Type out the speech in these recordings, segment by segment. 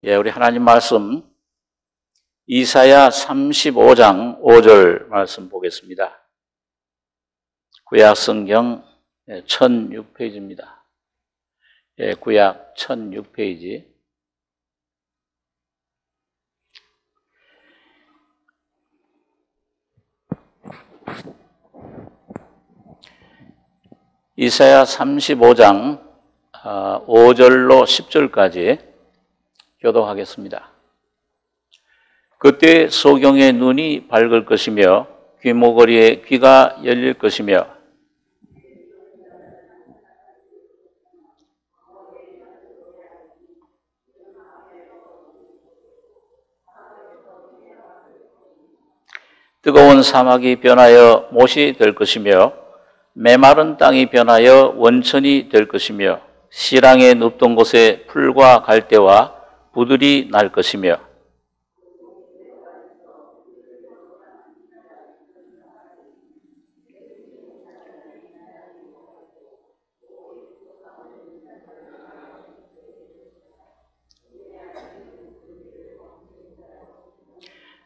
우리 하나님 말씀 이사야 35장 5절 말씀 보겠습니다. 구약 성경 1006페이지입니다. 구약 1006페이지. 이사야 35장 5절로 10절까지 교독하겠습니다. 그때 소경의 눈이 밝을 것이며 귀머거리의 귀가 열릴 것이며 뜨거운 사막이 변하여 못이 될 것이며 메마른 땅이 변하여 원천이 될 것이며 시랑에 눕던 곳에 풀과 갈대와 부들이 날 것이며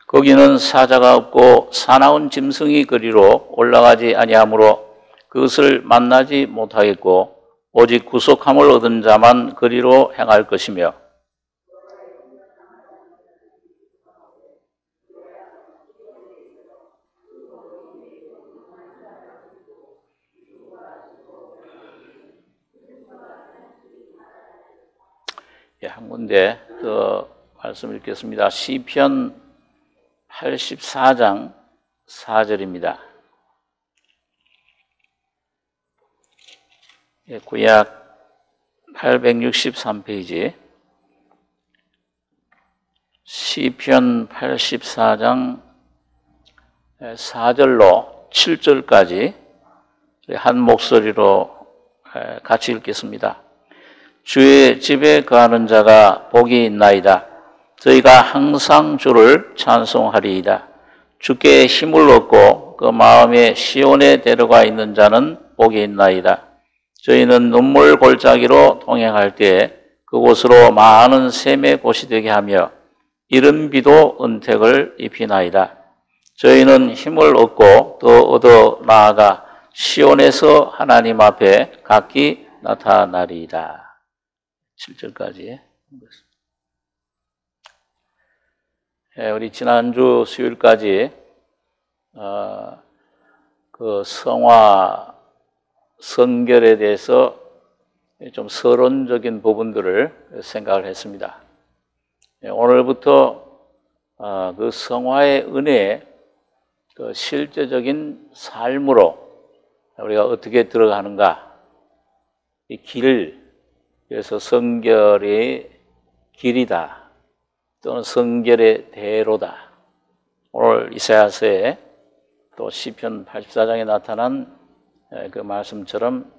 거기는 사자가 없고 사나운 짐승이 그리로 올라가지 아니하므로 그것을 만나지 못하겠고 오직 구속함을 얻은 자만 그리로 행할 것이며 한 군데 더 말씀 읽겠습니다. 시편 84장 4절입니다. 구약 863페이지 시편 84장 4절로 7절까지 한 목소리로 같이 읽겠습니다. 주의 집에 거하는 자가 복이 있나이다. 저희가 항상 주를 찬송하리이다. 주께 힘을 얻고 그 마음에 시온에 데려가 있는 자는 복이 있나이다. 저희는 눈물 골짜기로 동행할 때 그곳으로 많은 샘의 곳이 되게 하며 이른 비도 은택을 입히나이다. 저희는 힘을 얻고 더 얻어 나아가 시온에서 하나님 앞에 각기 나타나리이다. 7절까지. 우리 지난주 수요일까지 그 성화 성결에 대해서 좀 서론적인 부분들을 생각을 했습니다. 오늘부터 그 성화의 은혜의 그 실제적인 삶으로 우리가 어떻게 들어가는가, 이 길, 그래서 성결의 길이다 또는 성결의 대로다. 오늘 이사야서에 또 시편 84장에 나타난 그 말씀처럼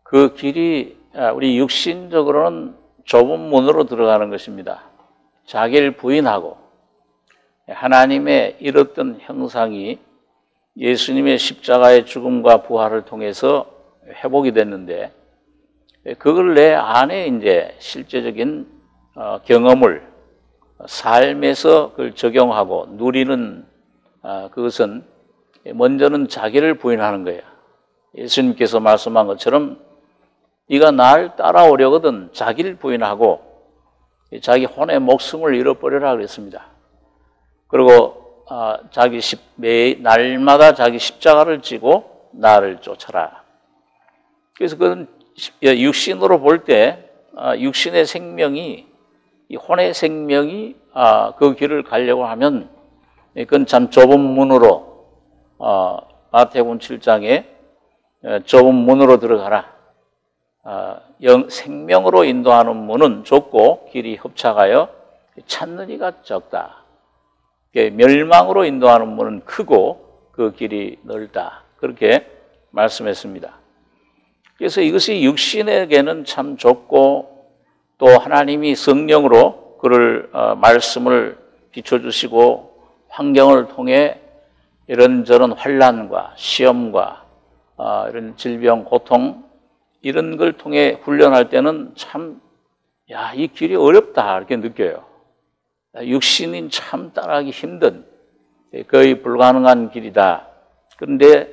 그 길이 우리 육신적으로는 좁은 문으로 들어가는 것입니다. 자기를 부인하고 하나님의 이뤘던 형상이 예수님의 십자가의 죽음과 부활을 통해서 회복이 됐는데 그걸 내 안에 이제 실제적인 경험을 삶에서 그걸 적용하고 누리는 그것은 먼저는 자기를 부인하는 거예요. 예수님께서 말씀한 것처럼 네가 날 따라오려거든 자기를 부인하고 자기 혼의 목숨을 잃어버려라 그랬습니다. 그리고 날마다 자기 십자가를 지고 나를 쫓아라. 그래서 그건 육신으로 볼 때 육신의 생명이 이 혼의 생명이 그 길을 가려고 하면 그건 참 좁은 문으로 마태복음 7장에 좁은 문으로 들어가라. 생명으로 인도하는 문은 좁고 길이 협착하여 찾는 이가 적다. 멸망으로 인도하는 문은 크고 그 길이 넓다. 그렇게 말씀했습니다. 그래서 이것이 육신에게는 참 좁고 또 하나님이 성령으로 그를 말씀을 비춰주시고 환경을 통해 이런저런 환난과 시험과 이런 질병, 고통 이런 걸 통해 훈련할 때는 참 야, 이 길이 어렵다 이렇게 느껴요. 육신인 참 따라가기 힘든, 거의 불가능한 길이다. 그런데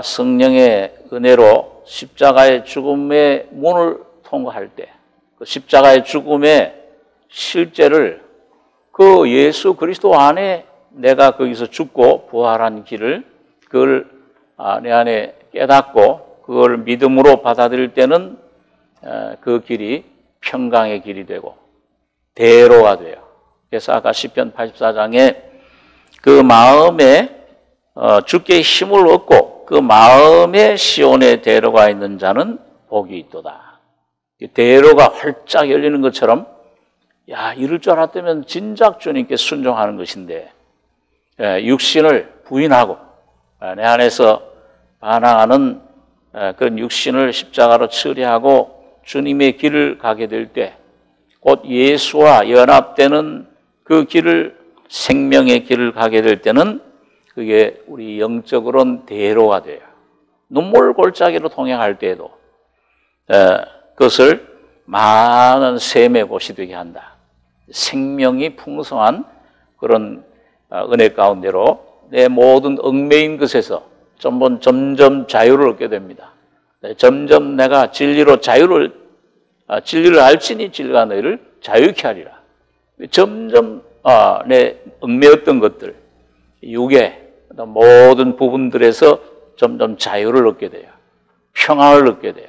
성령의 은혜로 십자가의 죽음의 문을 통과할 때, 그 십자가의 죽음의 실제를 그 예수 그리스도 안에 내가 거기서 죽고 부활한 길을, 그걸 내 안에 깨닫고 그걸 믿음으로 받아들일 때는 그 길이 평강의 길이 되고 대로가 돼요. 그래서 아까 시편 84장에 그 마음에 주께 힘을 얻고 그 마음에 시온의 대로가 있는 자는 복이 있도다. 대로가 활짝 열리는 것처럼, 야, 이럴 줄 알았다면 진작 주님께 순종하는 것인데, 육신을 부인하고 내 안에서 반항하는 그런 육신을 십자가로 처리하고 주님의 길을 가게 될 때, 곧 예수와 연합되는 그 길을, 생명의 길을 가게 될 때는 그게 우리 영적으로는 대로가 돼요. 눈물 골짜기로 동행할 때에도 그것을 많은 샘의 곳이 되게 한다. 생명이 풍성한 그런 은혜 가운데로 내 모든 얽매인 것에서 점점 자유를 얻게 됩니다. 점점 내가 진리로 진리를 알지니 진리가 너희를 자유케 하리라. 점점 내 얽매였던 것들, 육의 모든 부분들에서 점점 자유를 얻게 돼요. 평안을 얻게 돼요.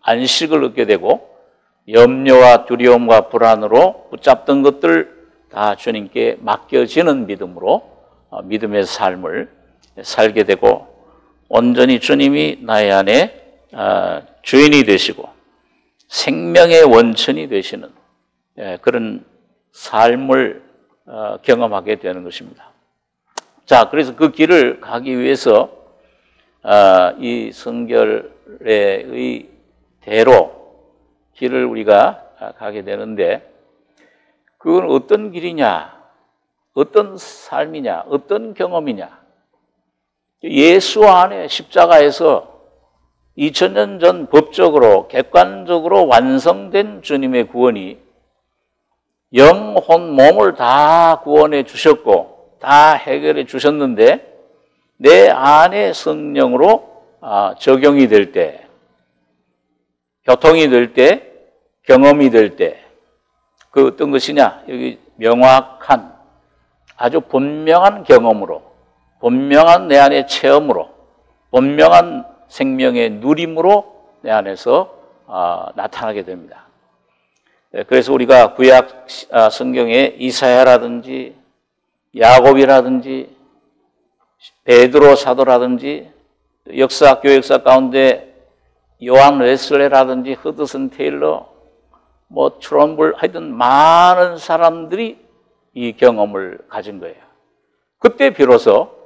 안식을 얻게 되고, 염려와 두려움과 불안으로 붙잡던 것들 다 주님께 맡겨지는 믿음으로 믿음의 삶을 살게 되고, 온전히 주님이 나의 안에 주인이 되시고 생명의 원천이 되시는 그런 삶을 경험하게 되는 것입니다. 자, 그래서 그 길을 가기 위해서 이 성결의 대로 길을 우리가 가게 되는데, 그건 어떤 길이냐, 어떤 삶이냐, 어떤 경험이냐. 예수 안에 십자가에서 2000년 전 법적으로 객관적으로 완성된 주님의 구원이 영혼 몸을 다 구원해 주셨고 다 해결해 주셨는데, 내 안에 성령으로 적용이 될 때, 교통이 될 때, 경험이 될 때, 그 어떤 것이냐, 여기 명확한 아주 분명한 경험으로, 분명한 내 안의 체험으로, 분명한 생명의 누림으로 내 안에서 나타나게 됩니다. 그래서 우리가 구약 성경에 이사야라든지 야곱이라든지 베드로 사도라든지 역사, 교역사 가운데 요한 웨슬레라든지 허드슨 테일러, 트럼블, 하여튼 많은 사람들이 이 경험을 가진 거예요. 그때 비로소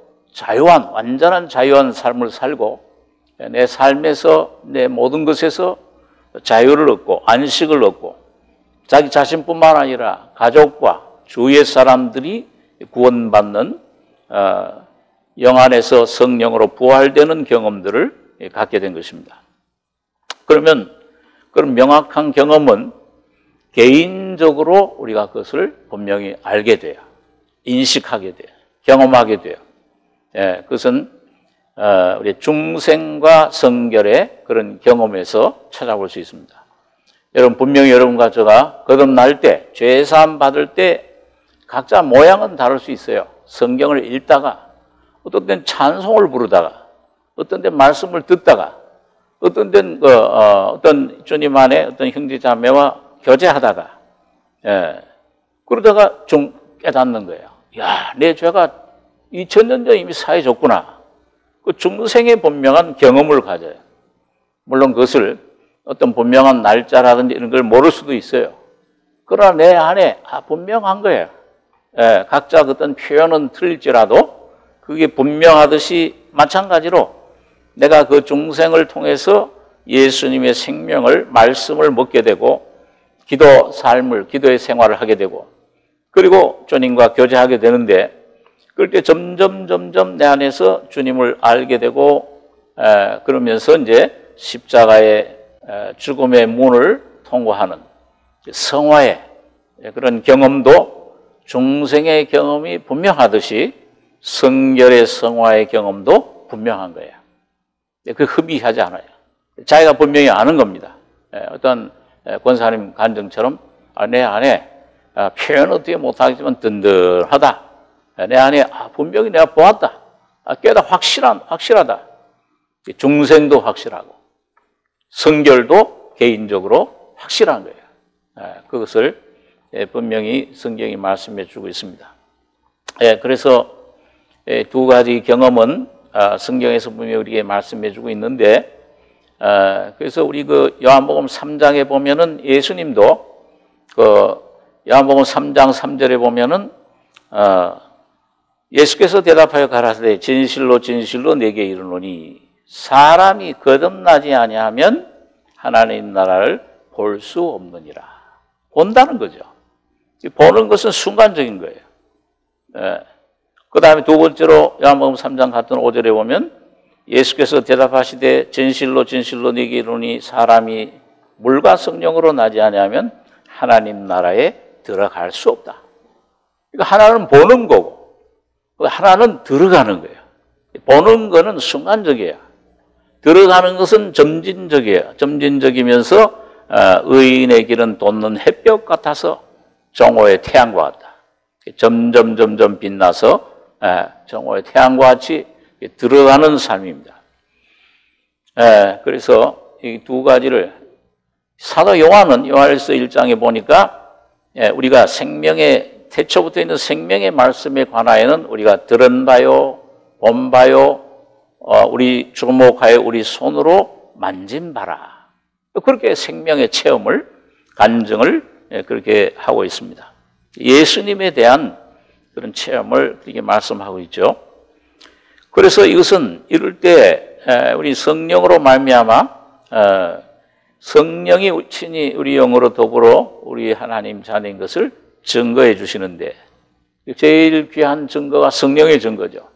완전한 자유한 삶을 살고 내 삶에서, 내 모든 것에서 자유를 얻고 안식을 얻고 자기 자신뿐만 아니라 가족과 주위의 사람들이 구원받는 영 안에서 성령으로 부활되는 경험들을 갖게 된 것입니다. 그러면 그런 명확한 경험은 개인적으로 우리가 그것을 분명히 알게 돼요. 인식하게 돼요. 경험하게 돼요. 그것은 우리 중생과 성결의 그런 경험에서 찾아볼 수 있습니다. 여러분, 분명히 여러분과 제가 거듭날 때, 죄사함 받을 때 각자 모양은 다를 수 있어요. 성경을 읽다가, 어떤 때는 찬송을 부르다가, 어떤 때는 말씀을 듣다가, 어떤 때는 어떤 주님 안에 어떤 형제자매와 교제하다가, 그러다가 좀 깨닫는 거예요. 야, 내 죄가 2000년 전 이미 사해졌구나. 그 중생의 분명한 경험을 가져요. 물론 그것을 어떤 분명한 날짜라든지 이런 걸 모를 수도 있어요. 그러나 내 안에 분명한 거예요. 각자 어떤 표현은 틀릴지라도 그게 분명하듯이 마찬가지로 내가 그 중생을 통해서 예수님의 생명을, 말씀을 먹게 되고 기도의 생활을 하게 되고, 그리고 주님과 교제하게 되는데, 그럴 때 점점 내 안에서 주님을 알게 되고, 그러면서 이제 십자가의 죽음의 문을 통과하는 성화의 그런 경험도 중생의 경험이 분명하듯이 성결의 성화의 경험도 분명한 거예요. 그 흡의하지 않아요. 자기가 분명히 아는 겁니다. 어떤 권사님 간증처럼 내 안에 표현 어떻게 못하겠지만 든든하다. 내 안에 분명히 내가 보았다. 깨다 확실하다. 중생도 확실하고 성결도 개인적으로 확실한 거예요. 그것을 분명히 성경이 말씀해 주고 있습니다. 그래서 두 가지 경험은 성경에서 분명히 우리에게 말씀해 주고 있는데, 그래서 우리 그 요한복음 3장에 보면은 예수님도 그 요한복음 3장 3절에 보면은 예수께서 대답하여 가라사대 진실로 진실로 내게 이르노니 사람이 거듭나지 아니하면 하나님 나라를 볼 수 없느니라. 본다는 거죠. 보는 것은 순간적인 거예요. 그 다음에 두 번째로 요한복음 3장 같은 5절에 보면 예수께서 대답하시되 진실로 진실로 네게 이르노니 사람이 물과 성령으로 나지 아니하면 하나님 나라에 들어갈 수 없다. 그러니까 하나는 보는 거고 하나는 들어가는 거예요. 보는 거는 순간적이에요. 들어가는 것은 점진적이에요. 점진적이면서 의인의 길은 돋는 햇볕 같아서 정오의 태양과 같다. 점점 빛나서 정오의 태양과 같이 들어가는 삶입니다. 그래서 이 두 가지를 사도 요한은 요한일서 1장에 보니까 우리가 생명의 태초부터 있는 생명의 말씀에 관하여는 우리가 들은 바요, 본 바요, 우리 주목하여 우리 손으로 만진 바라. 그렇게 생명의 체험을 간증을 그렇게 하고 있습니다. 예수님에 대한 그런 체험을 그렇게 말씀하고 있죠. 그래서 이것은 이럴 때 우리 성령으로 말미암아 성령이 친히 우리 영으로 더불어 우리 하나님 자녀인 것을 증거해 주시는데 제일 귀한 증거가 성령의 증거죠.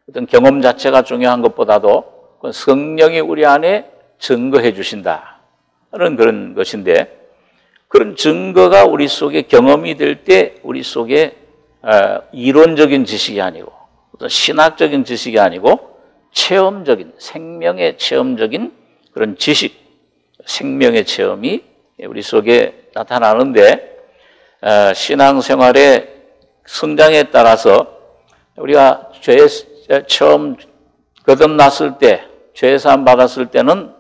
어떤 경험 자체가 중요한 것보다도 성령이 우리 안에 증거해 주신다는 그런 것인데, 그런 증거가 우리 속에 경험이 될 때 우리 속에 이론적인 지식이 아니고 어떤 신학적인 지식이 아니고 체험적인 생명의 체험적인 그런 지식, 생명의 체험이 우리 속에 나타나는데, 신앙생활의 성장에 따라서 우리가 죄 처음 거듭났을 때, 죄사함 받았을 때는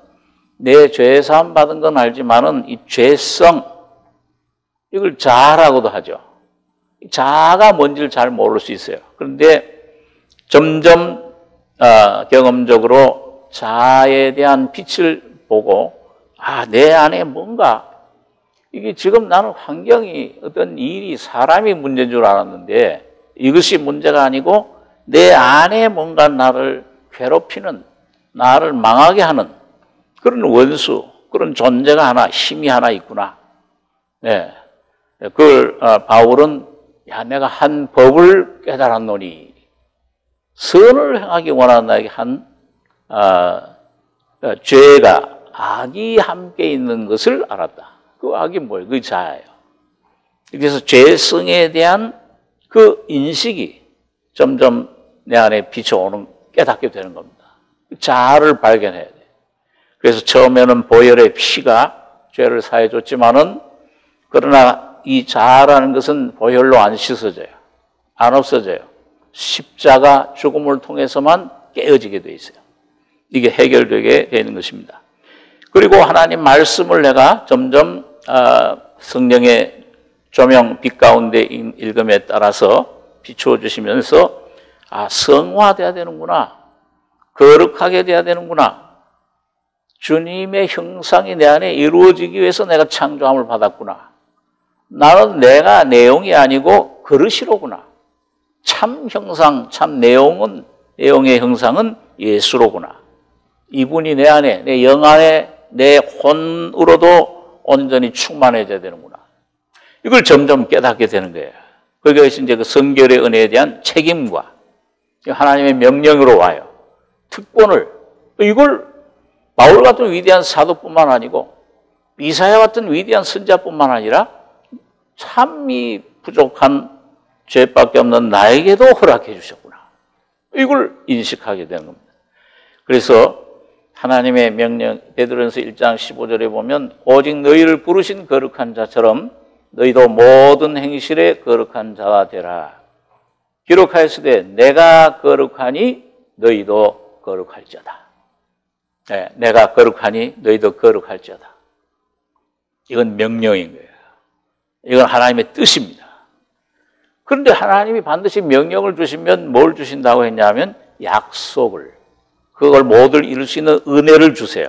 내 죄사함 받은 건 알지만은 이 죄성, 이걸 자아라고도 하죠. 자아가 뭔지를 잘 모를 수 있어요. 그런데 점점 경험적으로 자아에 대한 빛을 보고 내 안에 뭔가 이게 지금 나는 환경이 어떤 일이 사람이 문제인 줄 알았는데 이것이 문제가 아니고 내 안에 뭔가 나를 괴롭히는, 나를 망하게 하는 그런 원수, 그런 존재가 하나, 힘이 하나 있구나. 그걸 바울은 내가 한 법을 깨달았노니 선을 행하기 원하는 나에게 한 죄가, 악이 함께 있는 것을 알았다. 그 악이 뭐예요? 그 자아예요. 그래서 죄성에 대한 그 인식이 점점 내 안에 비춰오는, 깨닫게 되는 겁니다. 자아를 발견해야 돼요. 그래서 처음에는 보혈의 피가 죄를 사해 줬지만은, 그러나 이 자아라는 것은 보혈로 안 씻어져요. 안 없어져요. 십자가 죽음을 통해서만 깨어지게 돼 있어요. 이게 해결되게 되는 것입니다. 그리고 하나님 말씀을 내가 점점 성령의 조명, 빛 가운데 읽음에 따라서 비추어 주시면서 성화돼야 되는구나, 거룩하게 돼야 되는구나, 주님의 형상이 내 안에 이루어지기 위해서 내가 창조함을 받았구나, 나는 내가 내용이 아니고 그릇이로구나, 참 형상, 참 내용의 형상은 예수로구나, 이분이 내 안에, 내 영 안에, 내 혼으로도 온전히 충만해져야 되는구나, 이걸 점점 깨닫게 되는 거예요. 그것이 이제 그 성결의 은혜에 대한 책임과 하나님의 명령으로 와요. 특권을, 이걸 바울 같은 위대한 사도뿐만 아니고 이사야 같은 위대한 선자뿐만 아니라 참이 부족한 죄밖에 없는 나에게도 허락해 주셨구나. 이걸 인식하게 되는 겁니다. 그래서 하나님의 명령, 베드로전서 1장 15절에 보면 오직 너희를 부르신 거룩한 자처럼 너희도 모든 행실에 거룩한 자가 되라. 기록하였으되 내가 거룩하니 너희도 거룩할지어다. 네, 내가 거룩하니 너희도 거룩할지어다. 이건 명령인 거예요. 이건 하나님의 뜻입니다. 그런데 하나님이 반드시 명령을 주시면 뭘 주신다고 했냐면 약속을, 그걸 모두 이룰 수 있는 은혜를 주세요.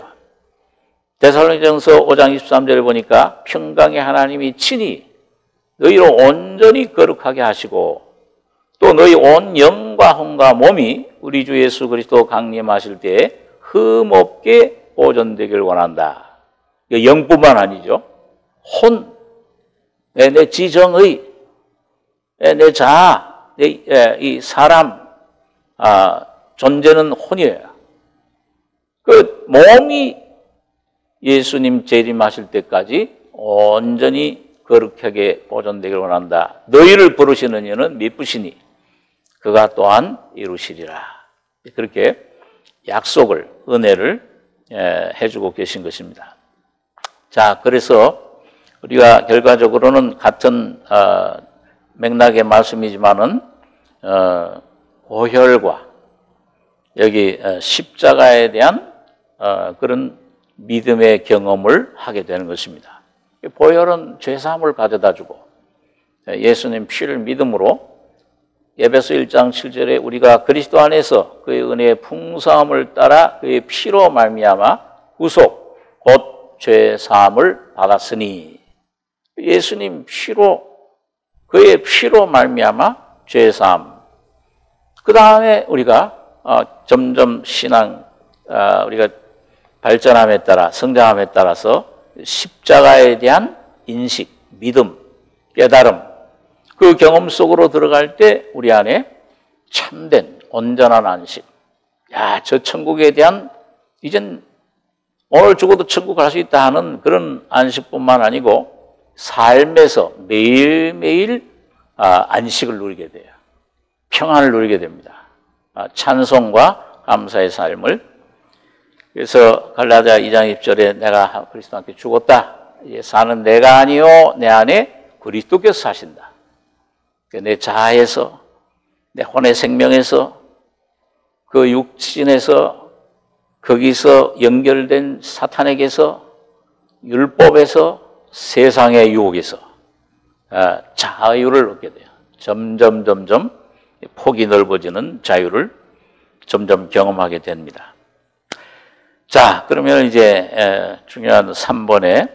데살로니가전서 5장 23절에 보니까 평강의 하나님이 친히 너희를 온전히 거룩하게 하시고 또 너희 온 영과 혼과 몸이 우리 주 예수 그리스도 강림하실 때에 흠없게 보존되길 원한다. 영뿐만 아니죠. 혼, 내 지정의, 내 자아, 이 사람, 존재는 혼이에요. 그 몸이 예수님 재림하실 때까지 온전히 거룩하게 보존되길 원한다. 너희를 부르시는 이는 미쁘시니 그가 또한 이루시리라. 그렇게 약속을, 은혜를 해주고 계신 것입니다. 자, 그래서 우리가 결과적으로는 같은 맥락의 말씀이지만은 보혈과 여기 십자가에 대한 그런 믿음의 경험을 하게 되는 것입니다. 보혈은 죄사함을 가져다주고 예수님 피를 믿음으로 에베소 1장 7절에 우리가 그리스도 안에서 그의 은혜의 풍성함을 따라 그의 피로 말미암아 구속 곧 죄사함을 받았으니 예수님 피로 그의 피로 말미암아 죄사함. 그 다음에 우리가 점점 신앙 우리가 발전함에 따라 성장함에 따라서 십자가에 대한 인식, 믿음, 깨달음 그 경험 속으로 들어갈 때 우리 안에 참된 온전한 안식. 야, 저 천국에 대한 이젠 오늘 죽어도 천국 갈 수 있다 하는 그런 안식뿐만 아니고 삶에서 매일매일 안식을 누리게 돼요. 평안을 누리게 됩니다. 찬송과 감사의 삶을. 그래서 갈라디아 2장 20절에 내가 그리스도와 함께 죽었다. 이제 사는 내가 아니요 내 안에 그리스도께서 사신다. 내 자아에서 내 혼의 생명에서 그 육신에서 거기서 연결된 사탄에게서 율법에서 세상의 유혹에서 자유를 얻게 돼요. 점점 폭이 넓어지는 자유를 점점 경험하게 됩니다. 자, 그러면 이제 중요한 3번에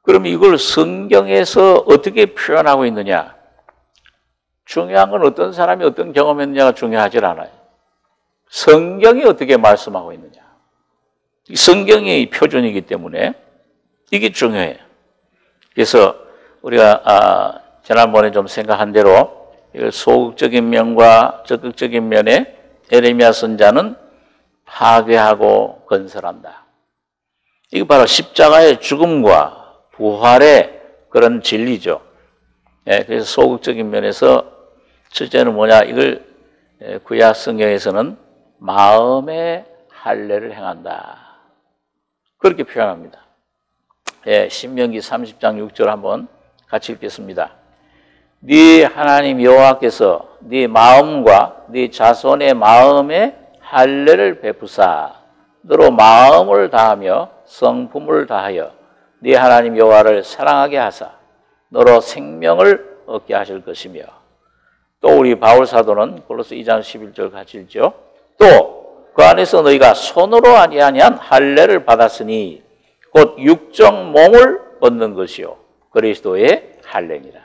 그럼 이걸 성경에서 어떻게 표현하고 있느냐? 중요한 건 어떤 사람이 어떤 경험했느냐가 중요하지 않아요. 성경이 어떻게 말씀하고 있느냐. 성경이 표준이기 때문에 이게 중요해요. 그래서 우리가 지난번에 좀 생각한 대로 소극적인 면과 적극적인 면에 에레미야 선자는 파괴하고 건설한다. 이게 바로 십자가의 죽음과 부활의 그런 진리죠. 그래서 소극적인 면에서 첫째는 뭐냐? 이걸 구약 성경에서는 마음의 할례를 행한다. 그렇게 표현합니다. 신명기 30장 6절 한번 같이 읽겠습니다. 네 하나님 여호와께서 네 마음과 네 자손의 마음에 할례를 베푸사 너로 마음을 다하며 성품을 다하여 네 하나님 여호와를 사랑하게 하사 너로 생명을 얻게 하실 것이며 또 우리 바울 사도는 골로새 2장 11절 같이 읽죠. 또 그 안에서 너희가 손으로 하지 아니한 할례를 받았으니 곧 육정 몸을 얻는 것이요 그리스도의 할례니라.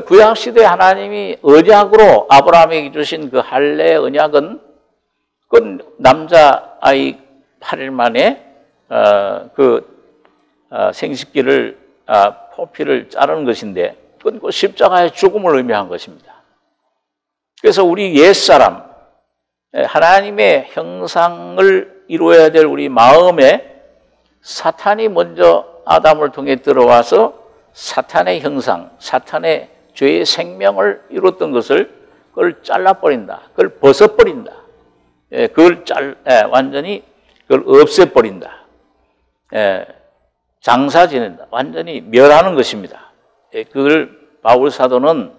구약시대 하나님이 언약으로 아브라함에게 주신 그 할례 언약은 그 남자아이 8일 만에 생식기를 포피를 자르는 것인데 그건 그 십자가의 죽음을 의미한 것입니다. 그래서 우리 옛사람 하나님의 형상을 이루어야 될 우리 마음에 사탄이 먼저 아담을 통해 들어와서 사탄의 형상, 사탄의 죄의 생명을 이뤘던 것을 그걸 잘라버린다. 그걸 벗어버린다. 그걸 완전히 그걸 없애버린다. 장사 지낸다. 완전히 멸하는 것입니다. 그걸 바울 사도는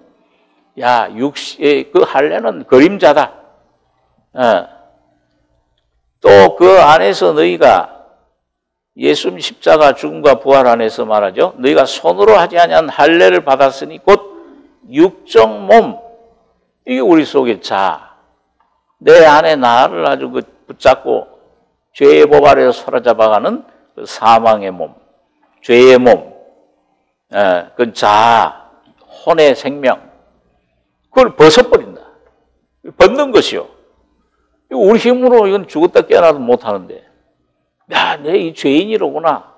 그 할례는 그림자다. 또 그 안에서 너희가 예수님 십자가 죽음과 부활 안에서 말하죠. 너희가 손으로 하지 아니한 할례를 받았으니 곧 육적 몸. 이게 우리 속의 자. 내 안에 나를 아주 붙잡고 죄의 법 아래로 사로잡아가는 그 사망의 몸, 죄의 몸, 그 자, 혼의 생명. 그걸 벗어버린다. 벗는 것이요. 우리 힘으로 이건 죽었다 깨어나도 못하는데, 내 이 죄인이로구나,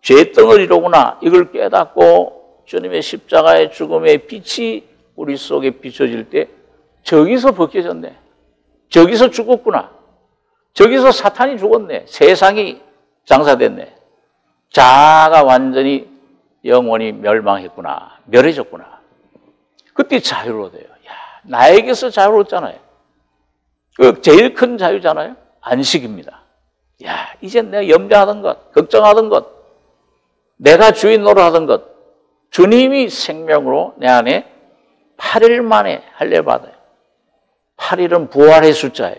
죄덩어리로구나, 이걸 깨닫고 주님의 십자가의 죽음의 빛이 우리 속에 비춰질 때 저기서 벗겨졌네. 저기서 죽었구나. 저기서 사탄이 죽었네. 세상이 장사됐네. 자아가 완전히 영원히 멸망했구나. 멸해졌구나. 그때 자유로 돼요. 나에게서 자유로웠잖아요. 그 제일 큰 자유잖아요. 안식입니다. 이젠 내가 염려하던 것, 걱정하던 것, 내가 주인 노릇하던 것, 주님이 생명으로 내 안에 8일 만에 할례 받아요. 8일은 부활의 숫자예요.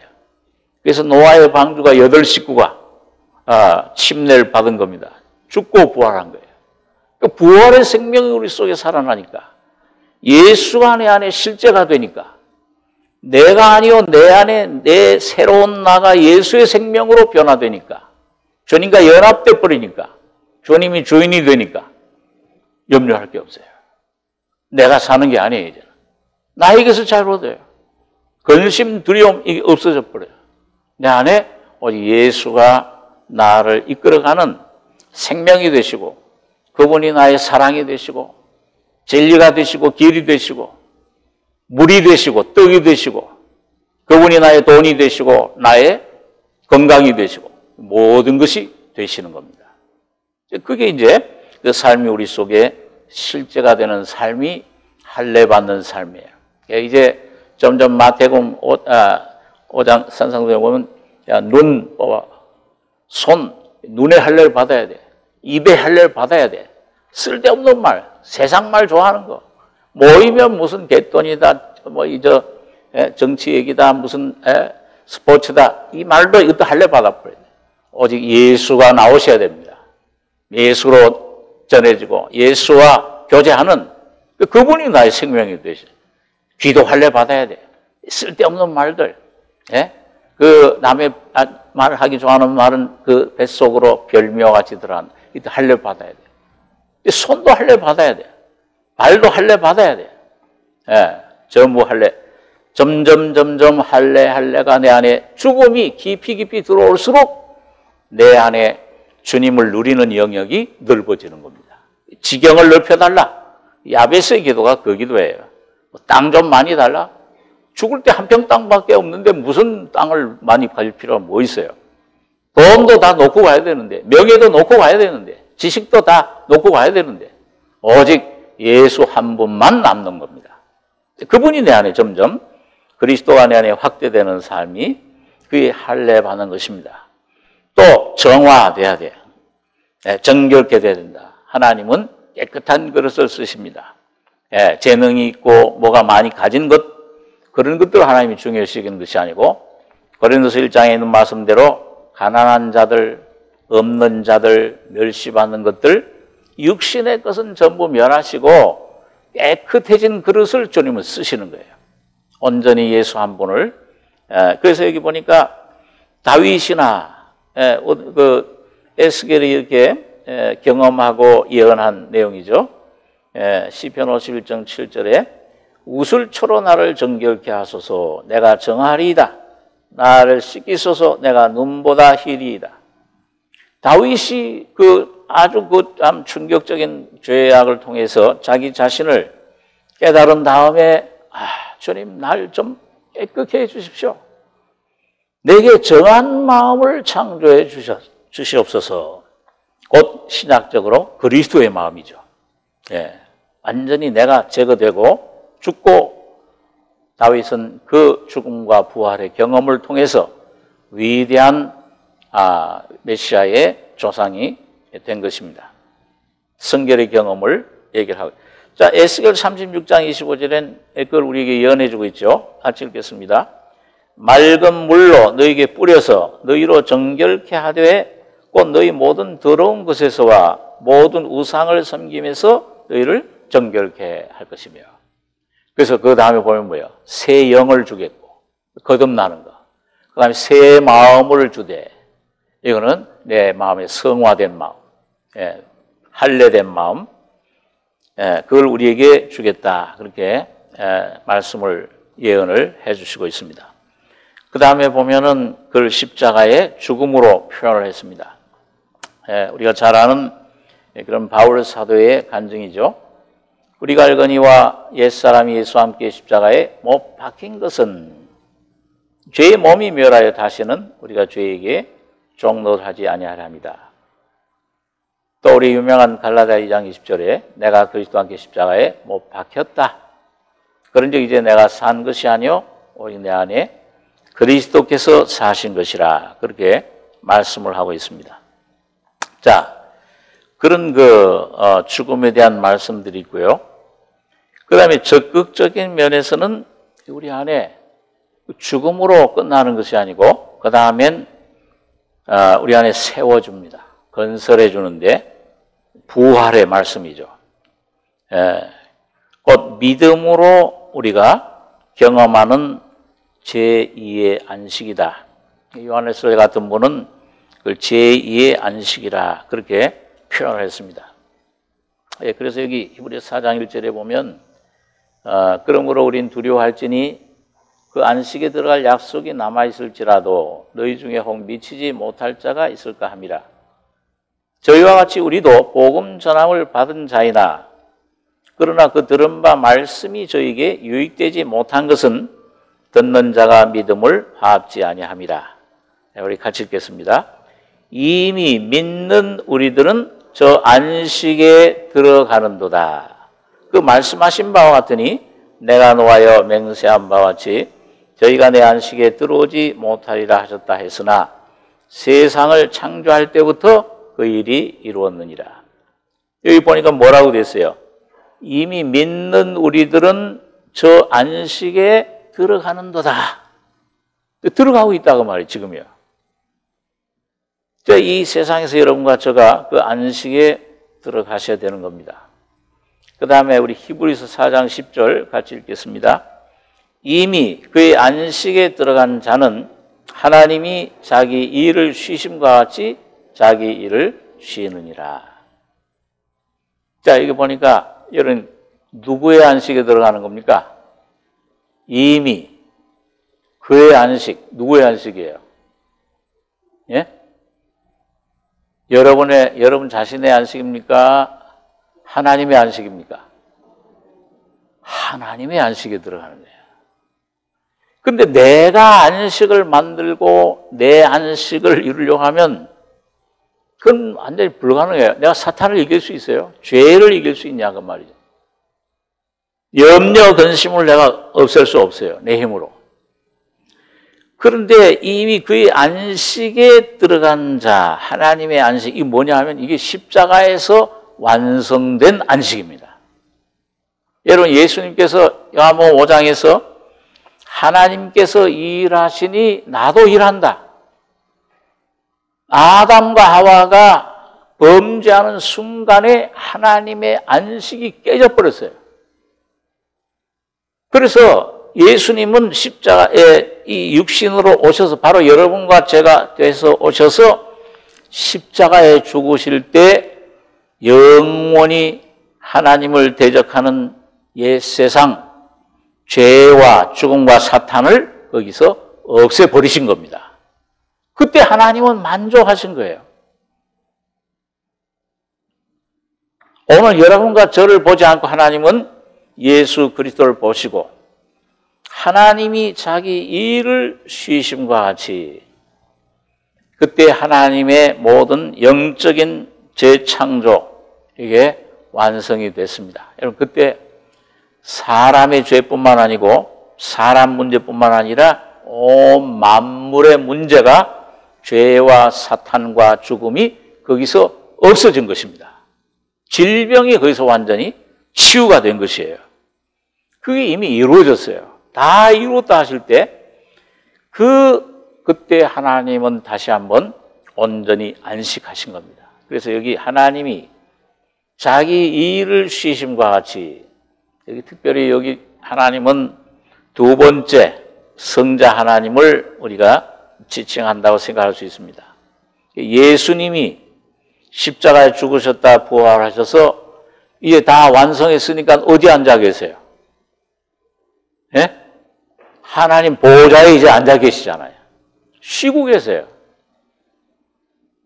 그래서 노아의 방주가 8 식구가 침례를 받은 겁니다. 죽고 부활한 거예요. 그 부활의 생명이 우리 속에 살아나니까 예수가 내 안에 실제가 되니까 내가 아니요 내 안에 내 새로운 나가 예수의 생명으로 변화되니까 주님과 연합돼 버리니까 주님이 주인이 되니까 염려할 게 없어요. 내가 사는 게 아니에요. 이제는. 나에게서 자유로워져요. 근심, 두려움 이게 없어져 버려요. 내 안에 오직 예수가 나를 이끌어가는 생명이 되시고 그분이 나의 사랑이 되시고 진리가 되시고 길이 되시고 물이 되시고 떡이 되시고 그분이 나의 돈이 되시고 나의 건강이 되시고 모든 것이 되시는 겁니다. 그게 이제 그 삶이 우리 속에 실제가 되는 삶이 할례 받는 삶이에요. 이제 점점 마태복음 5장 산상수에 보면 눈, 손, 눈에 할례를 받아야 돼. 입에 할례를 받아야 돼. 쓸데없는 말, 세상 말 좋아하는 거. 모이면 무슨 갯돈이다, 정치 얘기다, 무슨 스포츠다. 이 말도 이것도 할례 받아버려야 돼. 오직 예수가 나오셔야 됩니다. 예수로 전해지고 예수와 교제하는 그분이 나의 생명이 되셔. 귀도 할례 받아야 돼. 쓸데없는 말들, 그 남의 말을 하기 좋아하는 말은 그 뱃속으로 별미와 같이 들어간 이때 할례 받아야 돼. 손도 할례 받아야 돼. 발도 할례 받아야 돼. 전부 할례. 점점 할례가 내 안에 죽음이 깊이 들어올수록 내 안에 주님을 누리는 영역이 넓어지는 겁니다. 지경을 넓혀달라. 야베스의 기도가 그 기도예요. 땅 좀 많이 달라. 죽을 때 한 평 땅밖에 없는데 무슨 땅을 많이 가질 필요가 뭐 있어요. 돈도 다 놓고 가야 되는데, 명예도 놓고 가야 되는데, 지식도 다 놓고 가야 되는데 오직 예수 한 분만 남는 겁니다. 그분이 내 안에 점점 그리스도가 내 안에 확대되는 삶이 그의 할례 받는 것입니다. 또 정화돼야 돼요. 정결케 돼야 된다. 하나님은 깨끗한 그릇을 쓰십니다. 재능이 있고 뭐가 많이 가진 것, 그런 것들을 하나님이 중요시 여기는 것이 아니고 고린도서 1장에 있는 말씀대로 가난한 자들, 없는 자들, 멸시받는 것들, 육신의 것은 전부 멸하시고 깨끗해진 그릇을 주님은 쓰시는 거예요. 온전히 예수 한 분을. 그래서 여기 보니까 다윗이나 그 에스겔이 이렇게 경험하고 예언한 내용이죠. 시편 51장 7절에 우슬초로 나를 정결케 하소서 내가 정하리이다. 나를 씻기소서 내가 눈보다 희리이다. 다윗이 아주 참 충격적인 죄악을 통해서 자기 자신을 깨달은 다음에 주님 날 좀 깨끗게 해 주십시오. 내게 정한 마음을 창조해 주시옵소서. 곧 신학적으로 그리스도의 마음이죠. 예, 완전히 내가 제거되고 죽고 다윗은 그 죽음과 부활의 경험을 통해서 위대한 메시아의 조상이 된 것입니다. 성결의 경험을 얘기를 하고. 자, 에스겔 36장 25절엔 그걸 우리에게 예언해 주고 있죠. 같이 읽겠습니다. 맑은 물로 너희에게 뿌려서 너희로 정결케 하되 곧 너희 모든 더러운 것에서와 모든 우상을 섬기면서 너희를 정결케 할 것이며. 그래서 그 다음에 보면 뭐예요? 새 영을 주겠고 거듭나는 거. 그 다음에 새 마음을 주되, 이거는 내 마음의 성화된 마음, 할례된 마음, 그걸 우리에게 주겠다. 그렇게 말씀을 예언을 해주시고 있습니다. 그 다음에 보면은 그걸 십자가의 죽음으로 표현을 했습니다. 우리가 잘 아는 그런 바울 사도의 간증이죠. 우리가 알거니와 옛사람이 예수와 함께 십자가에 못 박힌 것은 죄의 몸이 멸하여 다시는 우리가 죄에게 종노하지 아니하리라. 또 우리 유명한 갈라디아 2장 20절에 내가 그리스도와 함께 십자가에 못 박혔다. 그런즉 이제 내가 산 것이 아니요 오직 내 안에 그리스도께서 사신 것이라. 그렇게 말씀을 하고 있습니다. 자, 그런 죽음에 대한 말씀들이 있고요. 그 다음에 적극적인 면에서는 우리 안에 죽음으로 끝나는 것이 아니고 그 다음엔 우리 안에 세워줍니다. 건설해 주는데 부활의 말씀이죠. 곧 믿음으로 우리가 경험하는 제2의 안식이다. 요한에서 같은 분은 그걸 제2의 안식이라 그렇게 표현을 했습니다. 그래서 여기 히브리서 4장 1절에 보면 그러므로 우린 두려워할지니 그 안식에 들어갈 약속이 남아있을지라도 너희 중에 혹 미치지 못할 자가 있을까 함이라. 저희와 같이 우리도 복음 전함을 받은 자이나 그러나 그 들은 바 말씀이 저에게 유익되지 못한 것은 듣는 자가 믿음을 화합지 아니함이라. 우리 같이 읽겠습니다. 이미 믿는 우리들은 저 안식에 들어가는도다. 그 말씀하신 바와 같으니 내가 노하여 맹세한 바와 같이 저희가 내 안식에 들어오지 못하리라 하셨다 했으나 세상을 창조할 때부터 그 일이 이루었느니라. 여기 보니까 뭐라고 됐어요? 이미 믿는 우리들은 저 안식에 들어가는도다. 들어가고 있다고 말이에요, 지금이요. 이 세상에서 여러분과 저가 그 안식에 들어가셔야 되는 겁니다. 그 다음에 우리 히브리서 4장 10절 같이 읽겠습니다. 이미 그의 안식에 들어간 자는 하나님이 자기 일을 쉬심과 같이 자기 일을 쉬느니라. 자, 여기 보니까 여러분 누구의 안식에 들어가는 겁니까? 이미 그의 안식, 누구의 안식이에요? 예? 여러분 자신의 안식입니까? 하나님의 안식입니까? 하나님의 안식에 들어가는 거예요. 근데 내가 안식을 만들고 내 안식을 이루려고 하면 그건 완전히 불가능해요. 내가 사탄을 이길 수 있어요? 죄를 이길 수 있냐 그 말이죠. 염려, 근심을 내가 없앨 수 없어요. 내 힘으로. 그런데 이미 그의 안식에 들어간 자, 하나님의 안식, 이 뭐냐 하면 이게 십자가에서 완성된 안식입니다. 여러분, 예수님께서 요한복음 5장에서 하나님께서 일하시니 나도 일한다. 아담과 하와가 범죄하는 순간에 하나님의 안식이 깨져버렸어요. 그래서 예수님은 십자가에 이 육신으로 오셔서 바로 여러분과 제가 돼서 오셔서 십자가에 죽으실 때 영원히 하나님을 대적하는 옛 세상 죄와 죽음과 사탄을 거기서 없애버리신 겁니다. 그때 하나님은 만족하신 거예요. 오늘 여러분과 저를 보지 않고 하나님은 예수 그리스도를 보시고 하나님이 자기 일을 쉬심과 같이 그때 하나님의 모든 영적인 재창조 이게 완성이 됐습니다. 여러분 그때 사람의 죄뿐만 아니고 사람 문제뿐만 아니라 온 만물의 문제가 죄와 사탄과 죽음이 거기서 없어진 것입니다. 질병이 거기서 완전히 치유가 된 것이에요. 그게 이미 이루어졌어요. 다 이루었다 하실 때 그때 하나님은 다시 한번 온전히 안식하신 겁니다. 그래서 여기 하나님이 자기 일을 쉬심과 같이 여기 특별히 여기 하나님은 두 번째 성자 하나님을 우리가 지칭한다고 생각할 수 있습니다. 예수님이 십자가에 죽으셨다 부활하셔서 이제 다 완성했으니까 어디 앉아 계세요? 예? 하나님 보좌에 이제 앉아 계시잖아요. 쉬고 계세요.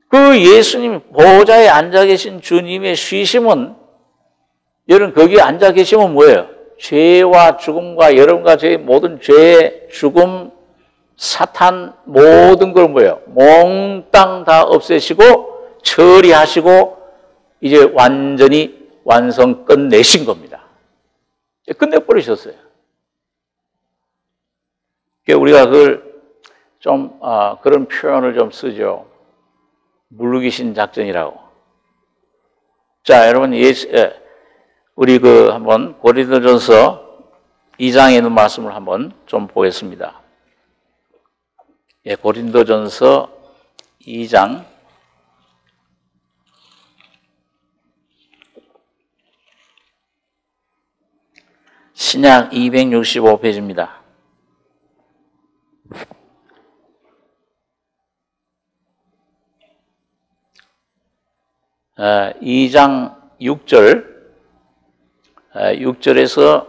그 예수님 보좌에 앉아 계신 주님의 쉬심은 여러분 거기에 앉아 계시면 뭐예요? 죄와 죽음과 여러분과 저의 모든 죄, 죽음, 사탄 모든 걸 뭐예요? 몽땅 다 없애시고 처리하시고 이제 완전히 완성 끝내신 겁니다. 끝내버리셨어요. 우리가 그걸 좀 그런 표현을 좀 쓰죠. 물귀신 작전이라고. 자, 여러분 우리 한번 고린도전서 2장에 있는 말씀을 한번 좀 보겠습니다. 예, 고린도전서 2장 신약 265페이지입니다. 2장 6절에서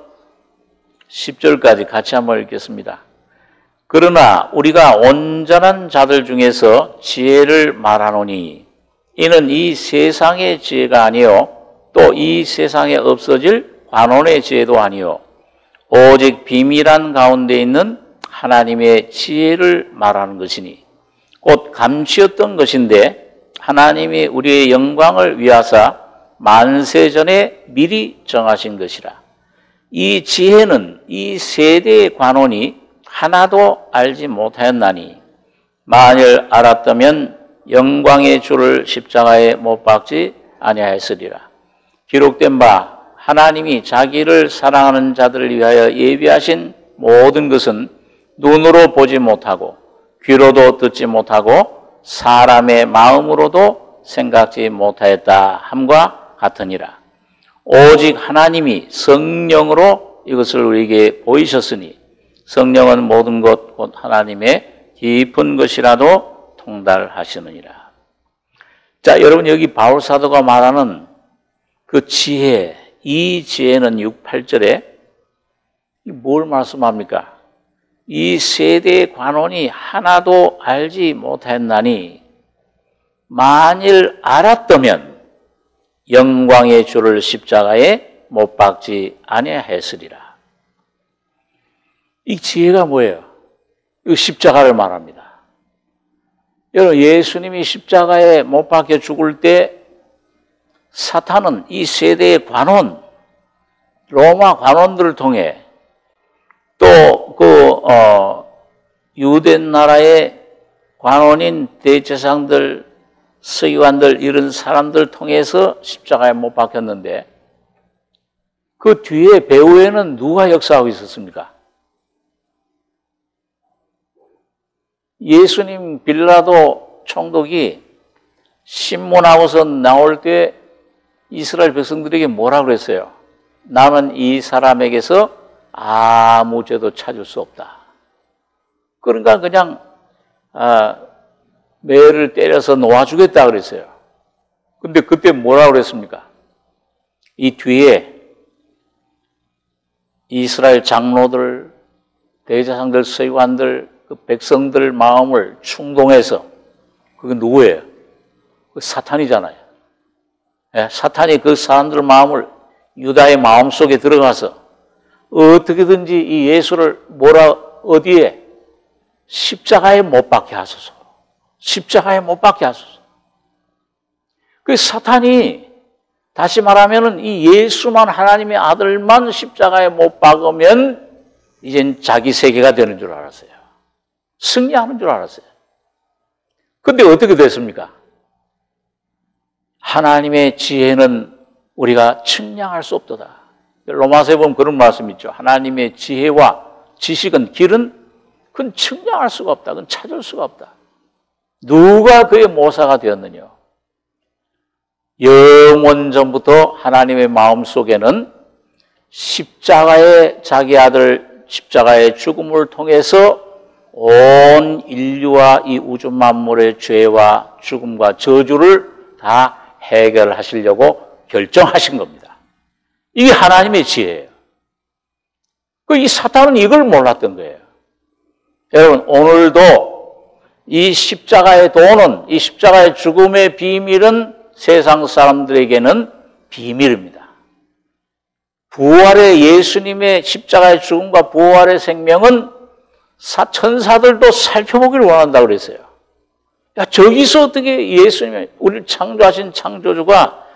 10절까지 같이 한번 읽겠습니다. 그러나 우리가 온전한 자들 중에서 지혜를 말하노니 이는 이 세상의 지혜가 아니요 또 이 세상에 없어질 관원의 지혜도 아니요 오직 비밀한 가운데 있는 하나님의 지혜를 말하는 것이니 곧 감추었던 것인데 하나님이 우리의 영광을 위하사 만세전에 미리 정하신 것이라. 이 지혜는 이 세대의 관원이 하나도 알지 못하였나니 만일 알았다면 영광의 주를 십자가에 못 박지 아니하였으리라. 기록된 바 하나님이 자기를 사랑하는 자들을 위하여 예비하신 모든 것은 눈으로 보지 못하고 귀로도 듣지 못하고 사람의 마음으로도 생각지 못하였다 함과 같으니라. 오직 하나님이 성령으로 이것을 우리에게 보이셨으니 성령은 모든 것 곧 하나님의 깊은 것이라도 통달하시느니라. 자, 여러분 여기 바울 사도가 말하는 그 지혜, 이 지혜는 6, 8절에 뭘 말씀합니까? 이 세대의 관원이 하나도 알지 못했나니 만일 알았다면 영광의 주를 십자가에 못 박지 아니하였으리라. 이 지혜가 뭐예요? 이 십자가를 말합니다. 여러분 예수님이 십자가에 못 박혀 죽을 때 사탄은 이 세대의 관원, 로마 관원들을 통해 또 유대 나라의 관원인 대제사장들, 서기관들 이런 사람들 통해서 십자가에 못 박혔는데 그 뒤에 배후에는 누가 역사하고 있었습니까? 예수님 빌라도 총독이 신문하고서 나올 때 이스라엘 백성들에게 뭐라고 그랬어요? 나는 이 사람에게서 아무 죄도 찾을 수 없다. 그러니까 그냥 매를 때려서 놓아주겠다 그랬어요. 근데 그때 뭐라고 그랬습니까? 이 뒤에 이스라엘 장로들, 대제사장들, 서기관들, 그 백성들 마음을 충동해서 그게 누구예요? 그 사탄이잖아요. 예, 사탄이 그 사람들 마음을 유다의 마음 속에 들어가서 어떻게든지 이 예수를 어디에? 십자가에 못 박게 하소서. 십자가에 못 박게 하소서. 그 사탄이 다시 말하면은 이 예수만 하나님의 아들만 십자가에 못 박으면 이젠 자기 세계가 되는 줄 알았어요. 승리하는 줄 알았어요. 근데 어떻게 됐습니까? 하나님의 지혜는 우리가 측량할 수 없도다. 로마서에 보면 그런 말씀 있죠. 하나님의 지혜와 지식은 길은 그건 측량할 수가 없다. 그건 찾을 수가 없다. 누가 그의 모사가 되었느냐? 영원전부터 하나님의 마음속에는 십자가의 자기 아들 십자가의 죽음을 통해서 온 인류와 이 우주 만물의 죄와 죽음과 저주를 다 해결하시려고 결정하신 겁니다. 이게 하나님의 지혜예요. 이 사탄은 이걸 몰랐던 거예요. 여러분, 오늘도 이 십자가의 도는, 이 십자가의 죽음의 비밀은 세상 사람들에게는 비밀입니다. 부활의 예수님의 십자가의 죽음과 부활의 생명은 천사들도 살펴보기를 원한다고 그랬어요. 야, 저기서 어떻게 예수님의 우리를 창조하신 창조주가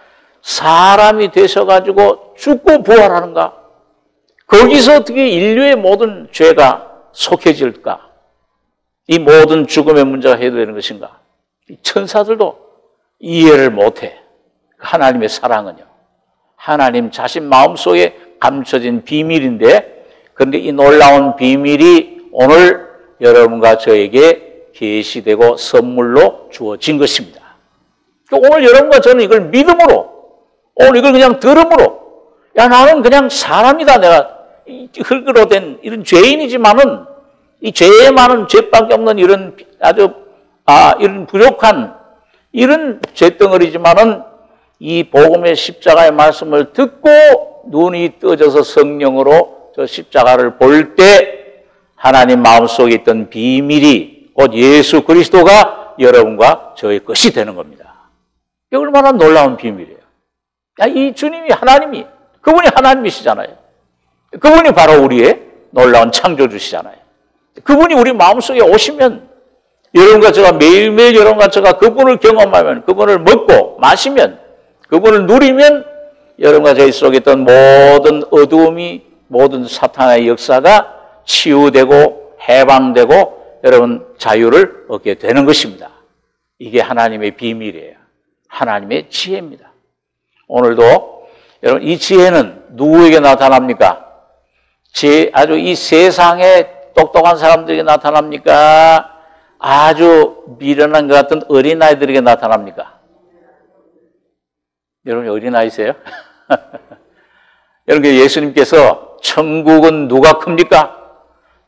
사람이 되셔가지고 죽고 부활하는가? 거기서 어떻게 인류의 모든 죄가 속해질까? 이 모든 죽음의 문제가 해결되는 것인가? 이 천사들도 이해를 못해. 하나님의 사랑은요. 하나님 자신 마음속에 감춰진 비밀인데, 그런데 이 놀라운 비밀이 오늘 여러분과 저에게 계시되고 선물로 주어진 것입니다. 오늘 여러분과 저는 이걸 믿음으로, 오늘 이걸 그냥 들음으로, 야, 나는 그냥 사람이다. 내가 흙으로 된 이런 죄인이지만은 이 죄에 많은 죄밖에 없는 이런 아주 이런 부족한 이런 죄덩어리지만은 이 복음의 십자가의 말씀을 듣고 눈이 떠져서 성령으로 저 십자가를 볼 때 하나님 마음속에 있던 비밀이 곧 예수 그리스도가 여러분과 저의 것이 되는 겁니다. 이게 얼마나 놀라운 비밀이에요. 야, 이 주님이 하나님이, 그분이 하나님이시잖아요. 그분이 바로 우리의 놀라운 창조주시잖아요. 그분이 우리 마음속에 오시면 여러분과 제가 매일매일 여러분과 제가 그분을 경험하면, 그분을 먹고 마시면, 그분을 누리면 여러분과 저희 속에 있던 모든 어두움이, 모든 사탄의 역사가 치유되고 해방되고 여러분 자유를 얻게 되는 것입니다. 이게 하나님의 비밀이에요. 하나님의 지혜입니다. 오늘도 여러분 이 지혜는 누구에게 나타납니까? 아주 이 세상에 똑똑한 사람들에게 나타납니까? 아주 미련한 것 같은 어린아이들에게 나타납니까? 여러분 어린아이세요? 여러분 예수님께서 천국은 누가 큽니까?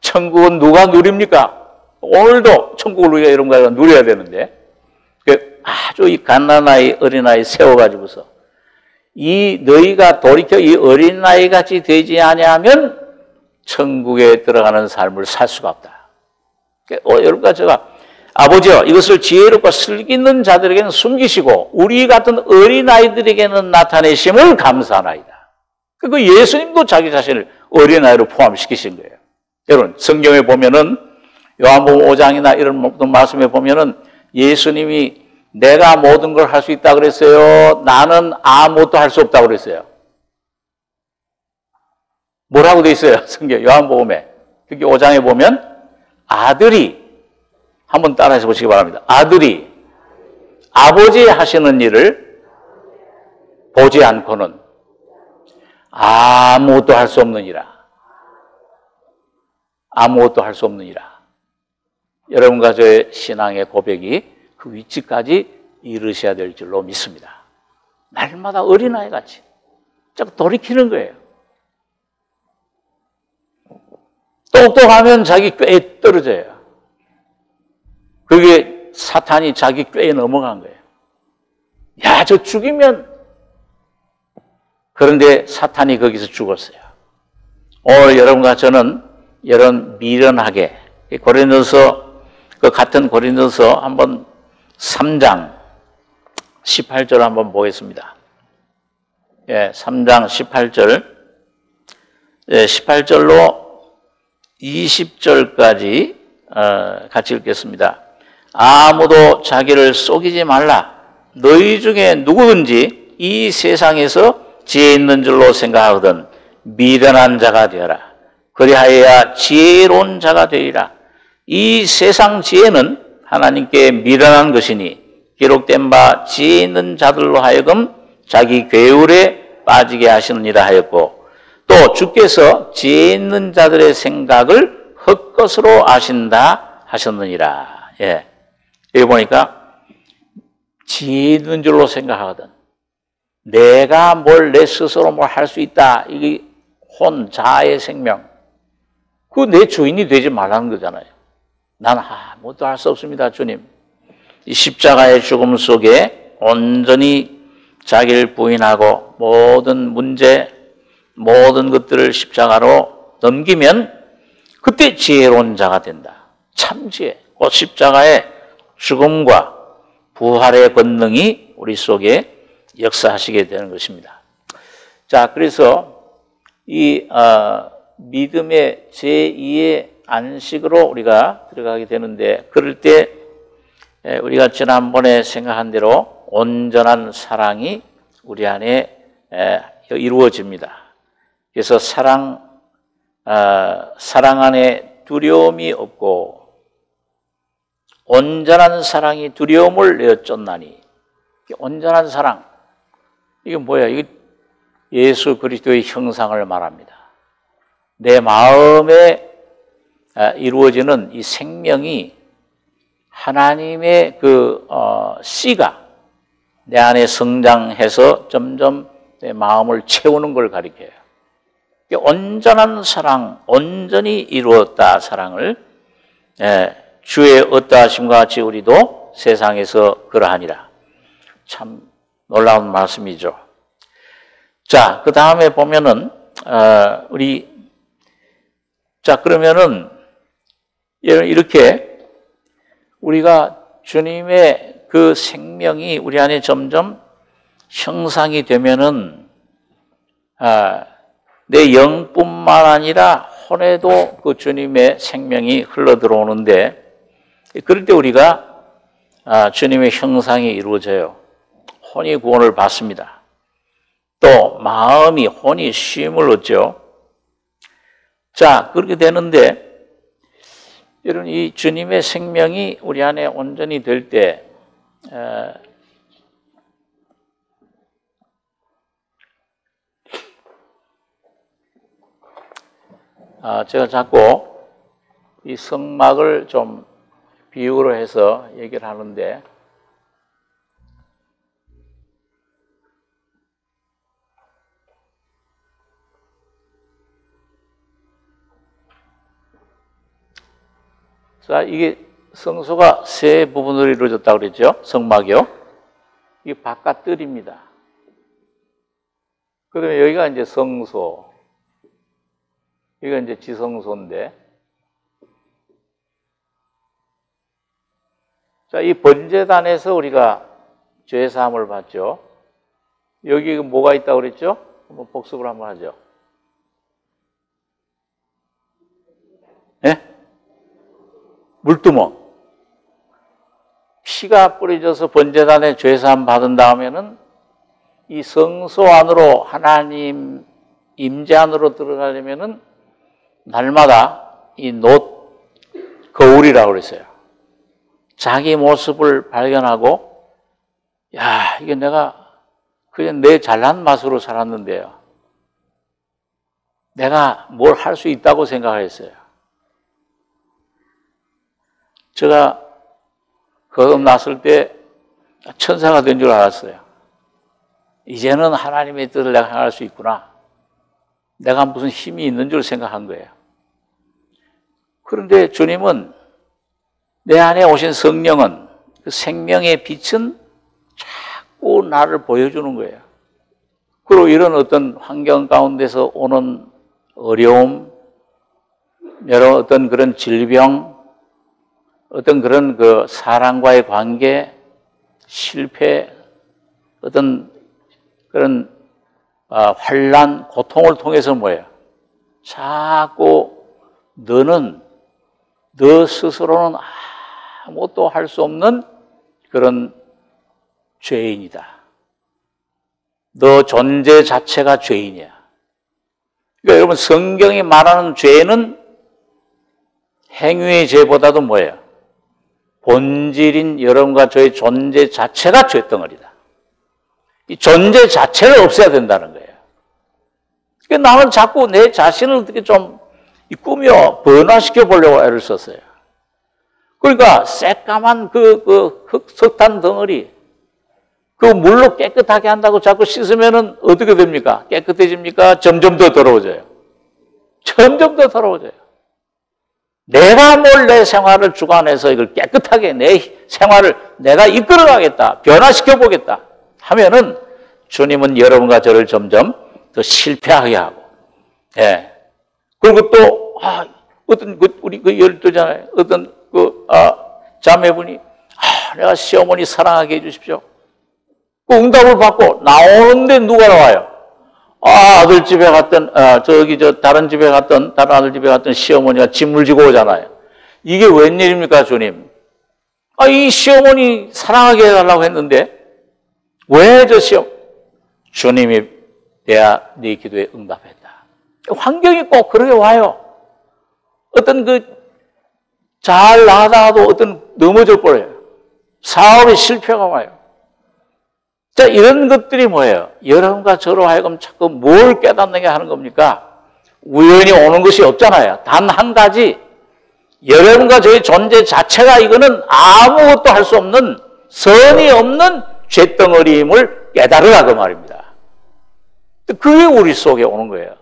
천국은 누가 누립니까? 오늘도 천국을 우리가 이런 거 누려야 되는데 아주 이 갓난아이 어린아이 세워가지고서 이 너희가 돌이켜 이 어린아이 같이 되지 아니하면 천국에 들어가는 삶을 살 수가 없다. 여러분과 제가 아버지여 이것을 지혜롭고 슬기 있는 자들에게는 숨기시고 우리 같은 어린아이들에게는 나타내심을 감사하나이다. 그 예수님도 자기 자신을 어린아이로 포함시키신 거예요. 여러분 성경에 보면은 요한복음 5장이나 이런 모든 말씀에 보면은 예수님이 내가 모든 걸 할 수 있다 그랬어요? 나는 아무것도 할 수 없다고 그랬어요? 뭐라고 돼 있어요? 성경 요한복음에 특히 5장에 보면 아들이 한번 따라해서 보시기 바랍니다. 아들이 아버지 하시는 일을 보지 않고는 아무것도 할 수 없느니라. 아무것도 할 수 없느니라. 여러분과 저의 신앙의 고백이 그 위치까지 이르셔야 될 줄로 믿습니다. 날마다 어린아이 같이 자꾸 돌이키는 거예요. 똑똑하면 자기 꾀에 떨어져요. 그게 사탄이 자기 꾀에 넘어간 거예요. 야, 저 죽이면. 그런데 사탄이 거기서 죽었어요. 오늘 여러분과 저는 이런 미련하게 고린도서 그 같은 고린도서 한번 3장 18절 한번 보겠습니다. 예, 3장 18절. 예, 18절로 20절까지 같이 읽겠습니다. 아무도 자기를 속이지 말라. 너희 중에 누구든지 이 세상에서 지혜 있는 줄로 생각하거든 미련한 자가 되어라. 그리하여야 지혜로운 자가 되리라. 이 세상 지혜는 하나님께 미련한 것이니 기록된 바 지혜 있는 자들로 하여금 자기 괴울에 빠지게 하시느니라 하였고, 또 주께서 지혜 있는 자들의 생각을 헛것으로 아신다 하셨느니라. 예. 여기 보니까 지혜 있는 줄로 생각하거든. 내가 내 스스로 뭘 할 수 있다. 이게 자아의 생명. 그 내 주인이 되지 말라는 거잖아요. 난 아무것도 할 수 없습니다, 주님. 이 십자가의 죽음 속에 온전히 자기를 부인하고 모든 문제, 모든 것들을 십자가로 넘기면 그때 지혜로운 자가 된다. 참 지혜. 그 십자가의 죽음과 부활의 권능이 우리 속에 역사하시게 되는 것입니다. 자, 그래서 이 믿음의 제2의 안식으로 우리가 들어가게 되는데, 그럴 때 우리가 지난번에 생각한 대로 온전한 사랑이 우리 안에 이루어집니다. 그래서 사랑 안에 두려움이 없고, 온전한 사랑이 두려움을 내어 쫓나니. 온전한 사랑, 이게 뭐야? 이게 예수 그리스도의 형상을 말합니다. 내 마음에 이루어지는 이 생명이 하나님의 씨가 내 안에 성장해서 점점 내 마음을 채우는 걸 가리켜요. 온전한 사랑, 온전히 이루었다 사랑을 주의 어떠하심과 같이 우리도 세상에서 그러하니라. 참 놀라운 말씀이죠. 자, 그 다음에 보면은 그러면은 이렇게 우리가 주님의 그 생명이 우리 안에 점점 형상이 되면은 내 영뿐만 아니라 혼에도 그 주님의 생명이 흘러 들어오는데, 그럴 때 우리가 주님의 형상이 이루어져요. 혼이 구원을 받습니다. 또 혼이 쉼을 얻죠. 자, 그렇게 되는데, 여러분, 이 주님의 생명이 우리 안에 온전히 될 때 제가 자꾸 이 성막을 좀 비유로 해서 얘기를 하는데, 자, 이게 성소가 세 부분으로 이루어졌다고 그랬죠? 성막이요. 이게 바깥 뜰입니다. 그러면 여기가 이제 성소, 여기가 이제 지성소인데, 자, 이 번제단에서 우리가 죄사함을 받죠. 여기 뭐가 있다고 그랬죠? 한번 복습을 한번 하죠. 네? 물두멍. 피가 뿌려져서 번제단에 죄사함 받은 다음에는 이 성소 안으로, 하나님 임재 안으로 들어가려면은 날마다 이 거울이라고 그랬어요. 자기 모습을 발견하고, 야, 이게 내가 그냥 내 잘난 맛으로 살았는데요, 내가 뭘 할 수 있다고 생각했어요. 제가 거듭났을 때 천사가 된 줄 알았어요. 이제는 하나님의 뜻을 내가 행할 수 있구나. 내가 무슨 힘이 있는 줄 생각한 거예요. 그런데 주님은, 내 안에 오신 성령은, 그 생명의 빛은 자꾸 나를 보여주는 거예요. 그리고 이런 어떤 환경 가운데서 오는 어려움, 여러 어떤 그런 질병, 어떤 그런 그 사람과의 관계, 실패, 어떤 그런 환난, 고통을 통해서 뭐예요? 자꾸 너 스스로는 아무것도 할 수 없는 그런 죄인이다. 너 존재 자체가 죄인이야. 그러니까 여러분, 성경이 말하는 죄는 행위의 죄보다도 뭐예요? 본질인 여러분과 저의 존재 자체가 죄덩어리다. 이 존재 자체를 없애야 된다는 거예요. 그러니까 나는 자꾸 내 자신을 어떻게 좀 꾸며 변화시켜 보려고 애를 썼어요. 그러니까 새까만 석탄 덩어리, 그 물로 깨끗하게 한다고 자꾸 씻으면은 어떻게 됩니까? 깨끗해집니까? 점점 더 더러워져요. 점점 더 더러워져요. 내가 뭘 내 생활을 주관해서 이걸 깨끗하게 내 생활을 내가 이끌어가겠다, 변화시켜 보겠다 하면은 주님은 여러분과 저를 점점 더 실패하게 하고, 예. 그리고 또, 어떤, 우리 그 12잖아요. 어떤, 자매분이, 내가 시어머니 사랑하게 해주십시오. 그 응답을 받고 나오는데 누가 나와요? 아들 집에 갔던, 다른 집에 갔던, 다른 아들 집에 갔던 시어머니가 짐을 지고 오잖아요. 이게 웬일입니까, 주님? 이 시어머니 사랑하게 해달라고 했는데, 왜 주님이 네 기도에 응답했다. 환경이 꼭 그렇게 와요. 어떤 잘 나가다가도 어떤 넘어져 버려요. 사업의 실패가 와요. 자, 이런 것들이 뭐예요? 여러분과 저로 하여금 자꾸 뭘 깨닫는 게 하는 겁니까? 우연히 오는 것이 없잖아요. 단 한 가지, 여러분과 저의 존재 자체가 이거는 아무것도 할 수 없는, 선이 없는 죄덩어리임을 깨달으라 그 말입니다. 그게 우리 속에 오는 거예요.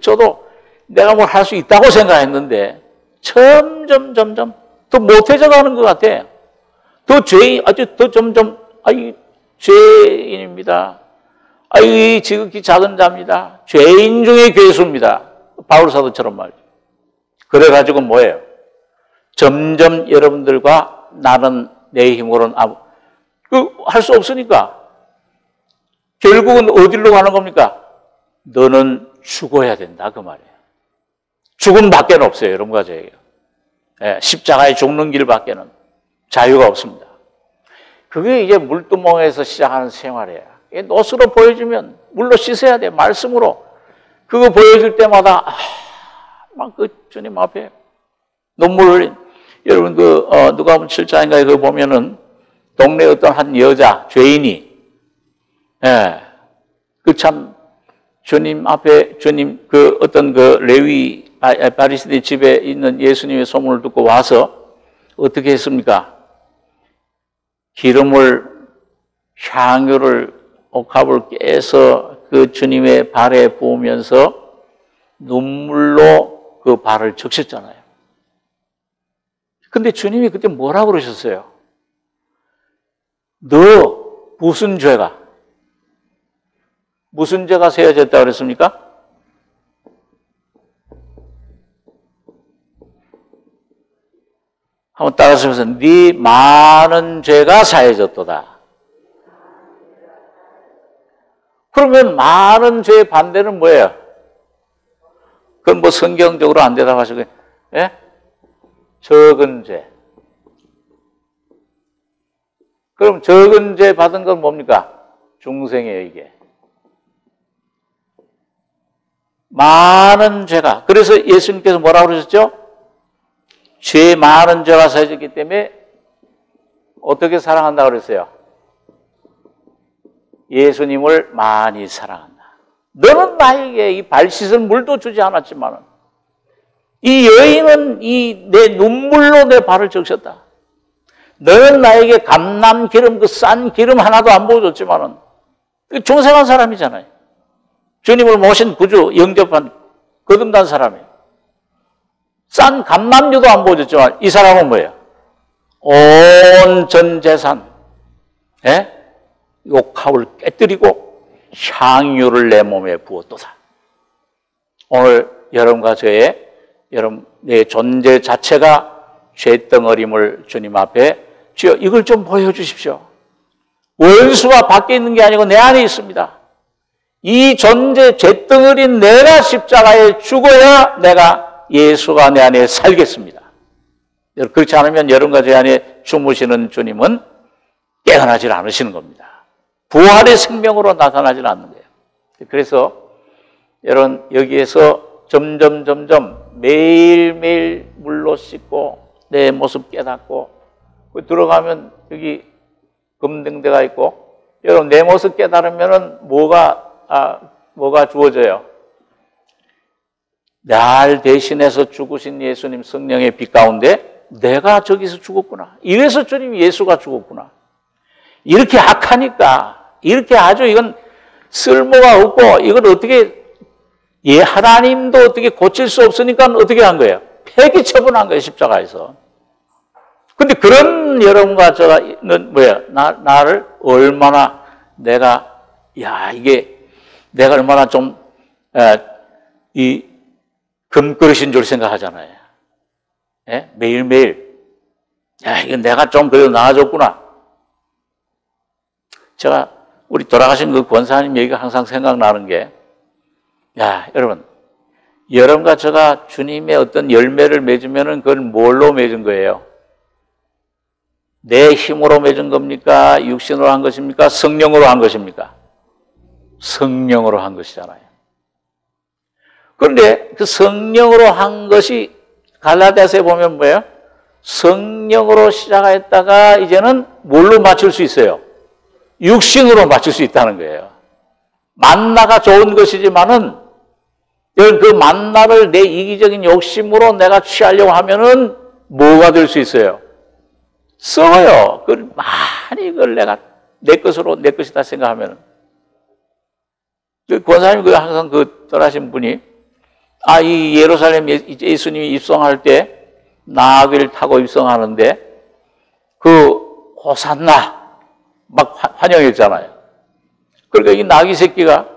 저도 내가 뭘 할 수 있다고 생각했는데 점점 더 못해져 가는 것 같아. 점점 죄인입니다. 지극히 작은 자입니다. 죄인 중에 괴수입니다. 바울 사도처럼 말이죠. 그래가지고 뭐예요? 점점 여러분들과 나는 내 힘으로는 할 수 없으니까 결국은 어디로 가는 겁니까? 너는 죽어야 된다 그 말이에요. 죽음밖에 없어요. 여러분과 저에게. 십자가에 죽는 길밖에는 자유가 없습니다. 그게 이제 물두멍에서 시작하는 생활이에요. 노스로 보여주면 물로 씻어야 돼. 말씀으로. 그거 보여줄 때마다 막 주님 앞에 눈물 흘린. 여러분 누가복음 7장인가에 그거 보면은 동네 어떤 한 여자 죄인이 참 주님 앞에 어떤 레위 바리새인의 집에 있는 예수님의 소문을 듣고 와서 어떻게 했습니까? 기름을 향유를 옥합을 깨서 그 주님의 발에 부으면서 눈물로 그 발을 적셨잖아요. 근데 주님이 그때 뭐라고 그러셨어요? 너 무슨 죄가 세워졌다 그랬습니까? 한번 따라하면서 네 많은 죄가 사해졌도다. 그러면 많은 죄의 반대는 뭐예요? 그건 뭐 성경적으로 안 대답하시고, 예? 적은 죄. 그럼 적은 죄 받은 건 뭡니까? 중생이에요, 이게. 많은 죄가. 그래서 예수님께서 뭐라고 그러셨죠? 죄 많은 죄가 사해졌기 때문에 어떻게 사랑한다고 그랬어요? 예수님을 많이 사랑한다. 너는 나에게 이 발 씻은 물도 주지 않았지만 이 여인은 내 눈물로 내 발을 적셨다. 너는 나에게 감람 기름, 그 싼 기름 하나도 안 부어줬지만은 중생한 사람이잖아요. 주님을 모신 구주, 영접한 거듭난 사람이에요. 싼 감람유도 안 부어줬지만 이 사람은 뭐예요? 온 전 재산, 옥합을 깨뜨리고 향유를 내 몸에 부었도다. 오늘 여러분과 내 존재 자체가 죄덩어림을 주님 앞에 주여 이걸 좀 보여주십시오. 원수가 밖에 있는 게 아니고 내 안에 있습니다. 이 존재 죄덩어린 내가 십자가에 죽어야 내가 예수가 내 안에 살겠습니다. 그렇지 않으면 여러분과 제 안에 주무시는 주님은 깨어나질 않으시는 겁니다. 부활의 생명으로 나타나지는 않는 거예요. 그래서 여러분 여기에서 점점 매일매일 물로 씻고 내 모습 깨닫고 들어가면 여기 금등대가 있고 여러분 내 모습 깨달으면은 뭐가 주어져요? 날 대신해서 죽으신 예수님 성령의 빛 가운데 내가 저기서 죽었구나. 이래서 주님 예수가 죽었구나. 이렇게 악하니까 이렇게 아주 이건 쓸모가 없고 이걸 어떻게 하나님도 어떻게 고칠 수 없으니까 어떻게 한 거예요? 폐기 처분한 거예요, 십자가에서. 근데 그런 여러분과 저는 나를 얼마나 이게 내가 얼마나 좀 이 금그릇인 줄 생각하잖아요. 예? 매일매일 이건 내가 좀 그래도 나아졌구나. 제가 우리 돌아가신 그 권사님 얘기가 항상 생각나는 게 여러분과 제가 주님의 어떤 열매를 맺으면은 그건 뭘로 맺은 거예요? 내 힘으로 맺은 겁니까? 육신으로 한 것입니까? 성령으로 한 것입니까? 성령으로 한 것이잖아요. 그런데 그 성령으로 한 것이 갈라디아서에 보면 뭐예요? 성령으로 시작했다가 이제는 뭘로 맞출 수 있어요? 육신으로 맞출 수 있다는 거예요. 만나가 좋은 것이지만은 그 만나를 내 이기적인 욕심으로 내가 취하려고 하면은 뭐가 될 수 있어요? 썩어요. 그걸 내가 내 것이다 생각하면은. 그 권사님 항상 떠나신 분이 이 예루살렘 예수님이 입성할 때 나귀를 타고 입성하는데 호산나 막 환영했잖아요. 그러니까 이 나귀 새끼가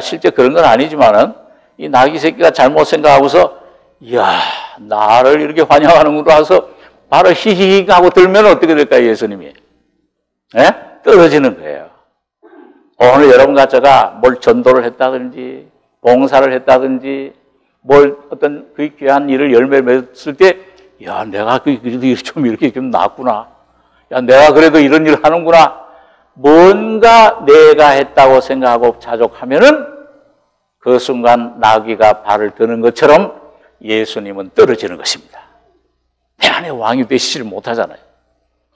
실제 그런 건 아니지만은 이 나귀 새끼가 잘못 생각하고서 나를 이렇게 환영하는구나 해서 바로 히히히 하고 들면 어떻게 될까요, 예수님이? 떨어지는 거예요. 오늘 여러분과 제가 뭘 전도를 했다든지 봉사를 했다든지 어떤 그 귀한 일을 열매 맺었을 때 내가 그래도 이렇게 좀 낫구나. 내가 그래도 이런 일을 하는구나. 뭔가 내가 했다고 생각하고 자족하면은 그 순간 나귀가 발을 드는 것처럼 예수님은 떨어지는 것입니다. 내 안에 왕이 되시지를 못하잖아요.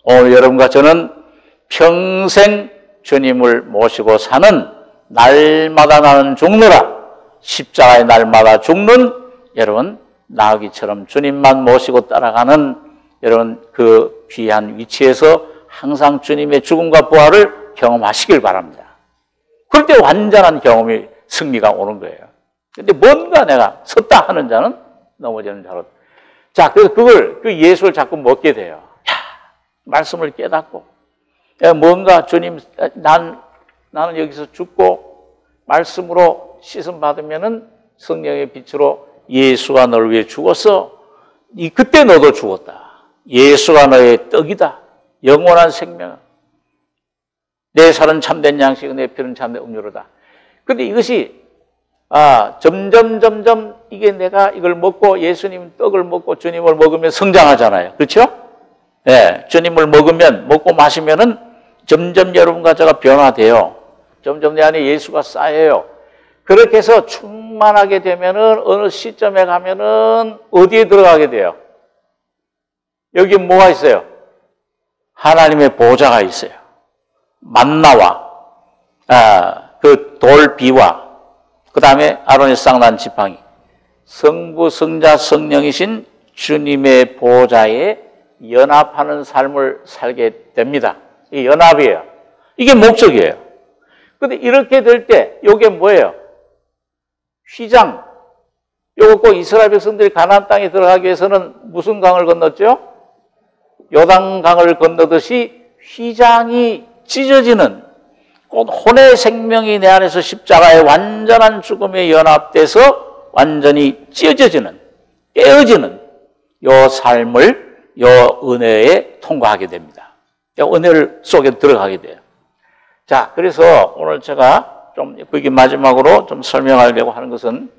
오늘 여러분과 저는 평생 주님을 모시고 사는 날마다 나는 죽노라. 십자가의 날마다 죽는 여러분 나귀처럼 주님만 모시고 따라가는 여러분 그 귀한 위치에서 항상 주님의 죽음과 부활을 경험하시길 바랍니다. 그럴 때 완전한 경험이 승리가 오는 거예요. 근데 뭔가 내가 섰다 하는 자는 넘어지는 자로. 자, 그래서 그 예수를 자꾸 먹게 돼요. 말씀을 깨닫고 뭔가 주님 나는 여기서 죽고 말씀으로 씻음 받으면은 성령의 빛으로 예수가 너를 위해 죽었어. 그때 너도 죽었다. 예수가 너의 떡이다. 영원한 생명. 내 살은 참된 양식, 내 피는 참된 음료로다. 근데 이것이 점점 이게 내가 이걸 먹고 예수님 떡을 먹고 주님을 먹으면 성장하잖아요. 그렇죠? 네, 주님을 먹고 마시면은 점점 여러분과 제가 변화돼요. 점점 내 안에 예수가 쌓여요. 그렇게 해서 충만하게 되면은 어느 시점에 가면은 어디에 들어가게 돼요? 여기 뭐가 있어요? 하나님의 보좌가 있어요. 만나와 그 돌비와 그 다음에 아론의 쌍난 지팡이, 성부, 성자, 성령이신 주님의 보좌에 연합하는 삶을 살게 됩니다. 이 연합이에요. 이게 목적이에요. 근데 이렇게 될 때 이게 뭐예요? 휘장. 요거 꼭 이스라엘 백성들이 가나안 땅에 들어가기 위해서는 무슨 강을 건넜죠? 요단강을 건너듯이 휘장이 찢어지는 곧 혼의 생명이 내 안에서 십자가의 완전한 죽음에 연합돼서 완전히 찢어지는, 깨어지는 요 삶을 요 은혜에 통과하게 됩니다. 요 은혜를 속에 들어가게 돼요. 자, 그래서 오늘 제가 좀 그게 마지막으로 좀 설명하려고 하는 것은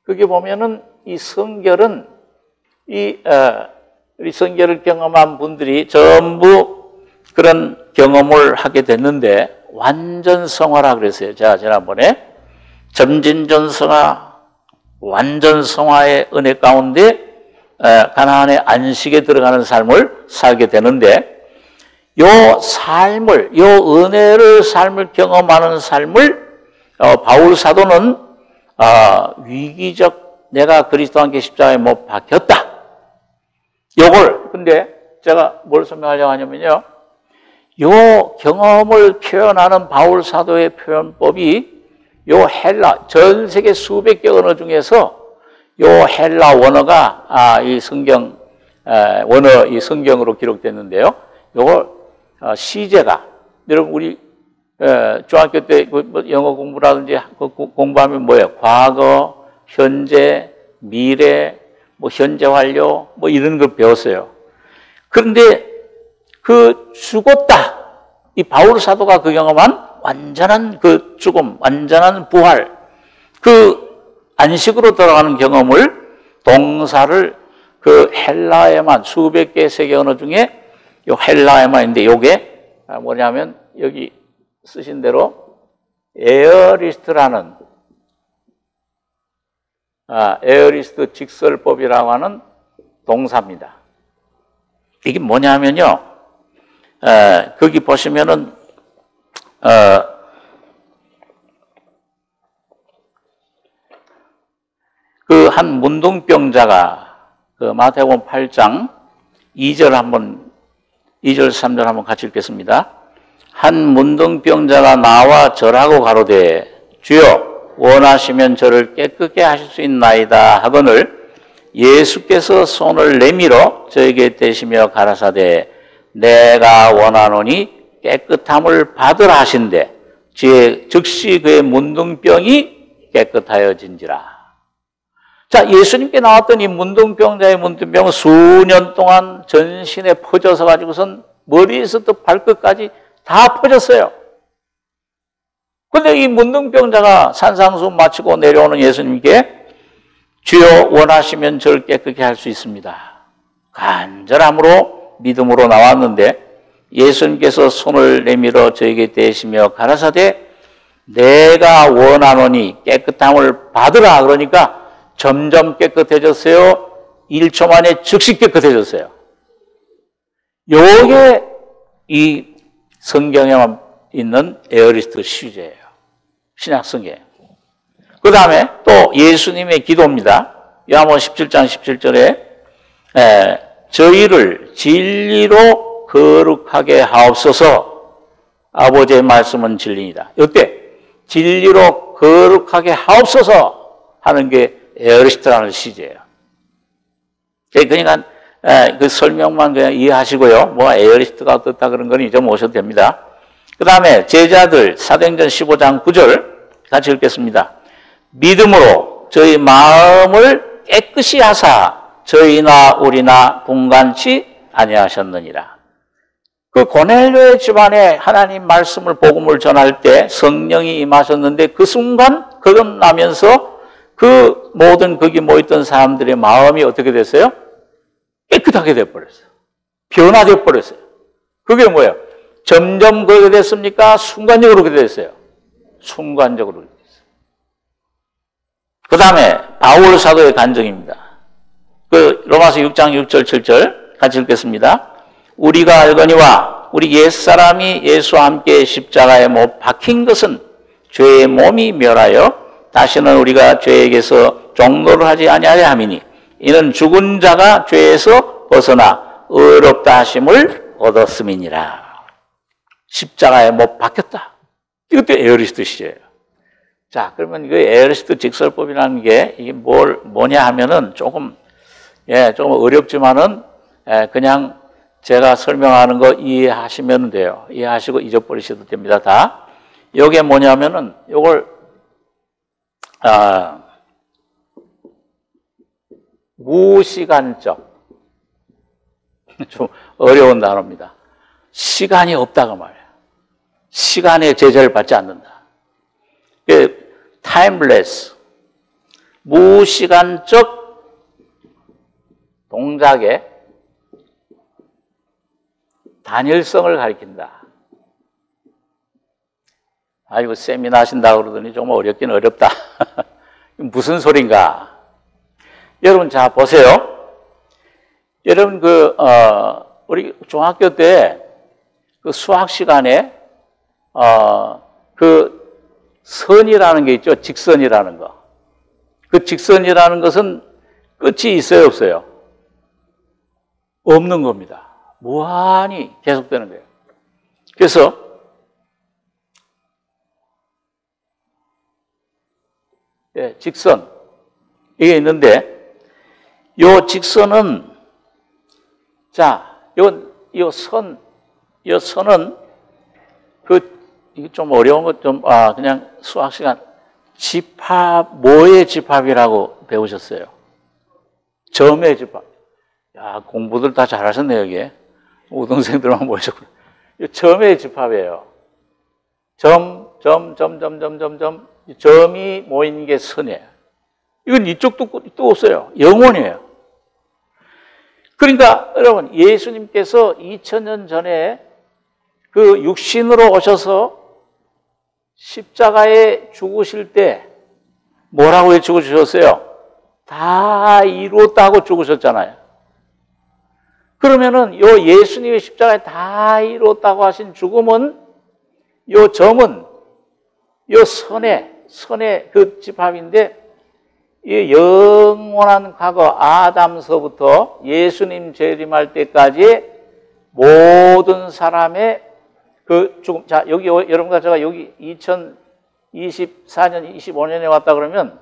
그게 보면은 이 성결은 우리 성결을 경험한 분들이 전부 그런 경험을 하게 됐는데 완전 성화라 그랬어요. 제가 지난번에 점진전성화, 완전 성화의 은혜 가운데 가나안의 안식에 들어가는 삶을 살게 되는데 요 삶을, 요 은혜를 삶을 경험하는 삶을 바울 사도는 위기적 내가 그리스도와 함께 십자가에 못 박혔다. 요걸 근데 제가 뭘 설명하려고 하냐면요. 요 경험을 표현하는 바울 사도의 표현법이 요 헬라, 전 세계 수백 개 언어 중에서 요 헬라 원어가 이 성경 원어 이 성경으로 기록됐는데요. 요걸 시제가 여러분 우리 중학교 때 영어 공부라든지 공부하면 뭐예요? 과거, 현재, 미래, 뭐 현재 완료 뭐 이런 걸 배웠어요. 그런데 그 죽었다. 이 바울 사도가 그 경험한 완전한 그 죽음, 완전한 부활, 그 안식으로 들어가는 경험을 동사를 그 헬라에만 수백 개 세계 언어 중에 요 헬라에만 있는데 요게 뭐냐면 여기 쓰신 대로 에어리스트라는 에어리스트 직설법이라고 하는 동사입니다. 이게 뭐냐면요. 거기 보시면은 그 한 문둥병자가 그 마태복음 8장 2절 3절 한번 같이 읽겠습니다. 한 문둥병자가 나와 절하고 가로되 주여 원하시면 저를 깨끗게 하실 수 있나이다 하거늘 예수께서 손을 내밀어 저에게 대시며 가라사대 내가 원하노니 깨끗함을 받으라 하신대 즉시 그의 문둥병이 깨끗하여진지라. 자, 예수님께 나왔던 이 문둥병자의 문둥병은 수년 동안 전신에 퍼져서 가지고선 머리에서부터 발끝까지 다 퍼졌어요. 그런데 이 문둥병자가 산상수훈 마치고 내려오는 예수님께 주여 원하시면 저를 깨끗게 할 수 있습니다. 간절함으로 믿음으로 나왔는데 예수님께서 손을 내밀어 저에게 대시며 가라사대 내가 원하노니 깨끗함을 받으라 그러니까 점점 깨끗해졌어요. 1초 만에 즉시 깨끗해졌어요. 요게 이 성경에만 있는 에어리스트 시제예요. 신약 성경. 그 다음에 또 예수님의 기도입니다. 요한복음 17장 17절에 저희를 진리로 거룩하게 하옵소서. 아버지의 말씀은 진리이다. 이때 진리로 거룩하게 하옵소서 하는 게 에어리스트라는 시제예요. 그러니까 그 설명만 그냥 이해하시고요. 뭐 에어리스트가 어떻다 그런 건 잊어모셔도 됩니다. 그 다음에 제자들 사도행전 15장 9절 같이 읽겠습니다. 믿음으로 저희 마음을 깨끗이 하사 저희나 우리나 분간치 아니하셨느니라. 그 고넬료의 집안에 하나님 말씀을 복음을 전할 때 성령이 임하셨는데 그 순간 거듭나면서 그 모든 거기 모였던 사람들의 마음이 어떻게 됐어요? 깨끗하게 돼버렸어요. 변화돼 버렸어요. 그게 뭐예요? 점점 그렇게 됐습니까? 순간적으로 그렇게 됐어요. 순간적으로 그렇게 됐어요. 그 다음에 바울 사도의 간증입니다. 그 로마서 6장 6절 7절 같이 읽겠습니다. 우리가 알거니와 우리 옛사람이 예수와 함께 십자가에 못 박힌 것은 죄의 몸이 멸하여 다시는 우리가 죄에게서 종노를 하지 아니하려 함이니 이는 죽은 자가 죄에서 벗어나 의롭다 하심을 얻었음이니라. 십자가에 못 박혔다. 이것도 에어리스트 시제예요. 자, 그러면 그 에어리스트 직설법이라는 게 이게 뭐냐 하면은 조금 어렵지만은 그냥 제가 설명하는 거 이해하시면 돼요. 이해하시고 잊어버리셔도 됩니다. 다. 요게 뭐냐면은 요걸 무시간적 좀 어려운 단어입니다. 시간이 없다고 말이에요. 시간의 제재를 받지 않는다. 타임레스, 무시간적 동작의 단일성을 가리킨다. 아이고, 세미나 하신다고 그러더니 좀 어렵긴 어렵다. 무슨 소린가? 여러분, 자, 보세요. 여러분, 우리 중학교 때 그 수학 시간에, 그 선이라는 게 있죠. 직선이라는 거. 그 직선이라는 것은 끝이 있어요, 없어요? 없는 겁니다. 무한히 계속되는 거예요. 그래서 직선 이게 있는데 요 직선은 자, 요 선은 이게 좀 어려운 것 좀 그냥 수학 시간 집합 뭐의 집합이라고 배우셨어요? 점의 집합. 야, 공부들 다 잘하셨네요, 여기. 우등생들만 모이셨구나. 점의 집합이에요. 점이 모이는 게 선이에요. 이건 이쪽도 없어요. 영원이에요. 그러니까 여러분, 예수님께서 2000년 전에 그 육신으로 오셔서 십자가에 죽으실 때 뭐라고 죽으셨어요? 다 이루었다고 죽으셨잖아요. 그러면은 요 예수님의 십자가에 다 이루었다고 하신 죽음은 요 점은 요 선의 그 집합인데 이 영원한 과거 아담서부터 예수님 재림할 때까지 모든 사람의 그 죽음. 자, 여기 여러분과 제가 여기 2024년, 25년에 왔다 그러면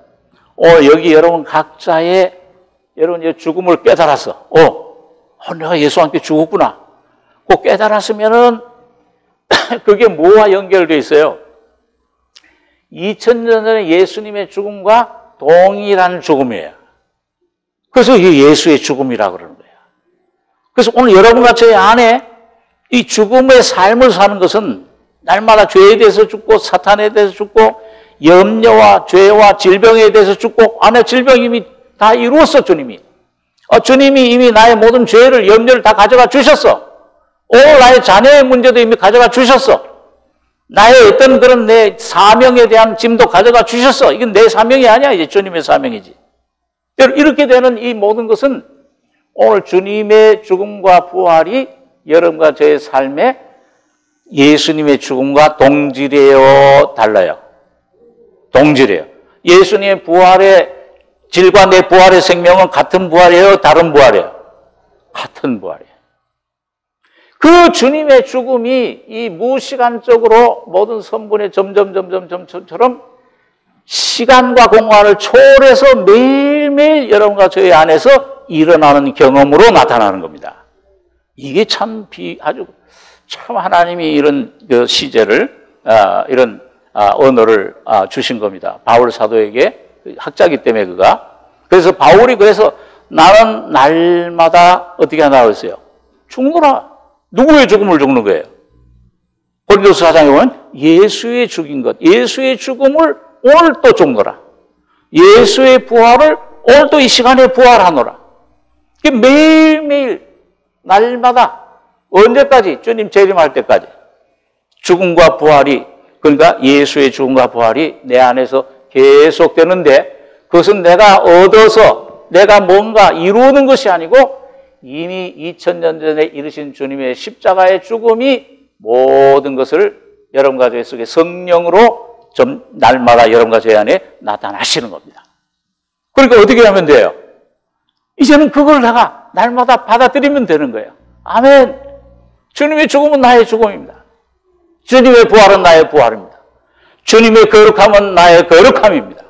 여기 여러분 각자의 여러분 죽음을 깨달았어. 내가 예수와 함께 죽었구나. 꼭 깨달았으면은 그게 뭐와 연결되어 있어요? 2000년 전에 예수님의 죽음과 동일한 죽음이에요. 그래서 이게 예수의 죽음이라고 그러는 거예요. 그래서 오늘 여러분과 제 안에 이 죽음의 삶을 사는 것은 날마다 죄에 대해서 죽고 사탄에 대해서 죽고 염려와 죄와 질병에 대해서 죽고 안에 질병이 이미 다 이루었어, 주님이. 주님이 이미 나의 모든 죄를, 염려를 다 가져가 주셨어. 오늘 나의 자녀의 문제도 이미 가져가 주셨어. 나의 어떤 그런 내 사명에 대한 짐도 가져가 주셨어. 이건 내 사명이 아니야. 이제 주님의 사명이지. 이렇게 되는 이 모든 것은 오늘 주님의 죽음과 부활이 여러분과 저의 삶에 예수님의 죽음과 동질이에요? 달라요? 동질이에요. 예수님의 부활의 질과 내 부활의 생명은 같은 부활이에요? 다른 부활이에요? 같은 부활이에요. 그 주님의 죽음이 이 무시간적으로 모든 선분의 점처럼 시간과 공간을 초월해서 매일매일 여러분과 저희 안에서 일어나는 경험으로 나타나는 겁니다. 이게 참 하나님이 이런 그 시제를 이런 언어를 주신 겁니다. 바울 사도에게 학자기 때문에 그래서 바울이 그래서 나는 날마다 어떻게 하나 그랬어요? 죽노라. 누구의 죽음을 죽는 거예요? 고린도서 4장에 보면 예수의 죽인 것, 예수의 죽음을 오늘 또 죽노라. 예수의 부활을 오늘 또 이 시간에 부활하노라. 매일매일 날마다 언제까지? 주님 재림할 때까지 죽음과 부활이, 그러니까 예수의 죽음과 부활이 내 안에서 계속되는데 그것은 내가 얻어서 내가 뭔가 이루는 것이 아니고 이미 2000년 전에 이르신 주님의 십자가의 죽음이 모든 것을 여러분과 저희 속에 성령으로 좀 날마다 여러분과 저희 안에 나타나시는 겁니다. 그러니까 어떻게 하면 돼요? 이제는 그걸 내가 날마다 받아들이면 되는 거예요. 아멘. 주님의 죽음은 나의 죽음입니다. 주님의 부활은 나의 부활입니다. 주님의 거룩함은 나의 거룩함입니다.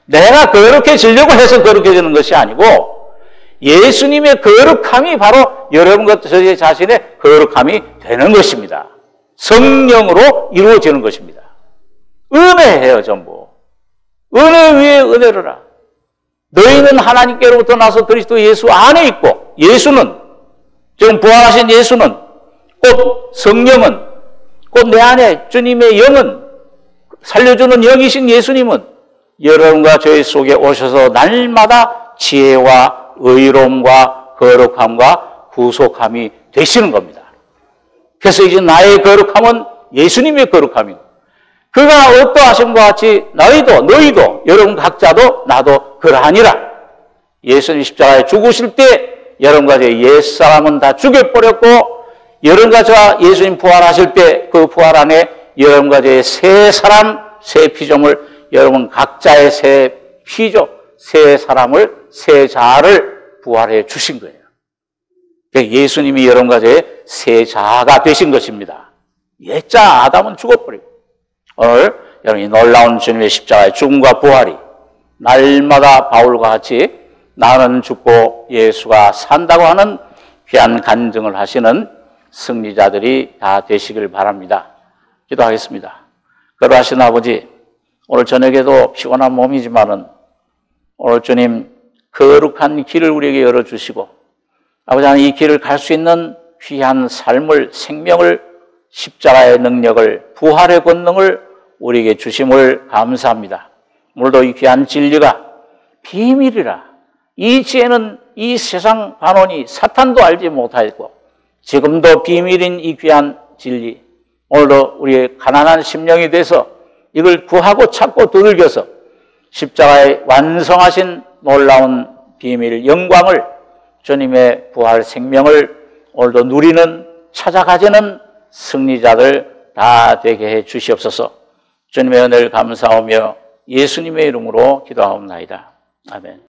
내가 거룩해지려고 해서 거룩해지는 것이 아니고 예수님의 거룩함이 바로 여러분과 저희 자신의 거룩함이 되는 것입니다. 성령으로 이루어지는 것입니다. 은혜예요, 전부. 은혜 위에 은혜로라. 너희는 하나님께로부터 나서 그리스도 예수 안에 있고, 예수는, 지금 부활하신 예수는, 곧 성령은, 곧 내 안에 주님의 영은, 살려주는 영이신 예수님은 여러분과 저희 속에 오셔서 날마다 지혜와 의로움과 거룩함과 구속함이 되시는 겁니다. 그래서 이제 나의 거룩함은 예수님의 거룩함이고 그가 어떠하심과 같이 너희도 여러분 각자도 나도 그러하니라. 예수님 십자가에 죽으실 때 여러분 가지의 옛사람은 다 죽여버렸고 여러분 가지가 예수님 부활하실 때 그 부활 안에 여러분 가지의 새 사람, 새 피조물, 여러분 각자의 새 피조, 새 사람을, 새 자아를 부활해 주신 거예요. 예수님이 여러분 가지의 새 자아가 되신 것입니다. 옛자 아담은 죽어버리고 오늘 여러분이 놀라운 주님의 십자가의 죽음과 부활이 날마다 바울과 같이 나는 죽고 예수가 산다고 하는 귀한 간증을 하시는 승리자들이 다 되시길 바랍니다. 기도하겠습니다. 거룩하신 아버지, 오늘 저녁에도 피곤한 몸이지만은 오늘 주님 거룩한 길을 우리에게 열어주시고 아버지 하나님 이 길을 갈 수 있는 귀한 삶을, 생명을, 십자가의 능력을, 부활의 권능을 우리에게 주심을 감사합니다. 오늘도 이 귀한 진리가 비밀이라 이 지혜는 이 세상 반원이 사탄도 알지 못하였고 지금도 비밀인 이 귀한 진리, 오늘도 우리의 가난한 심령이 돼서 이걸 구하고 찾고 두들겨서 십자가의 완성하신 놀라운 비밀, 영광을 주님의 부활 생명을 오늘도 누리는, 찾아가지는 승리자들 다 되게 해 주시옵소서. 주님의 은혜를 감사하며 예수님의 이름으로 기도하옵나이다. 아멘.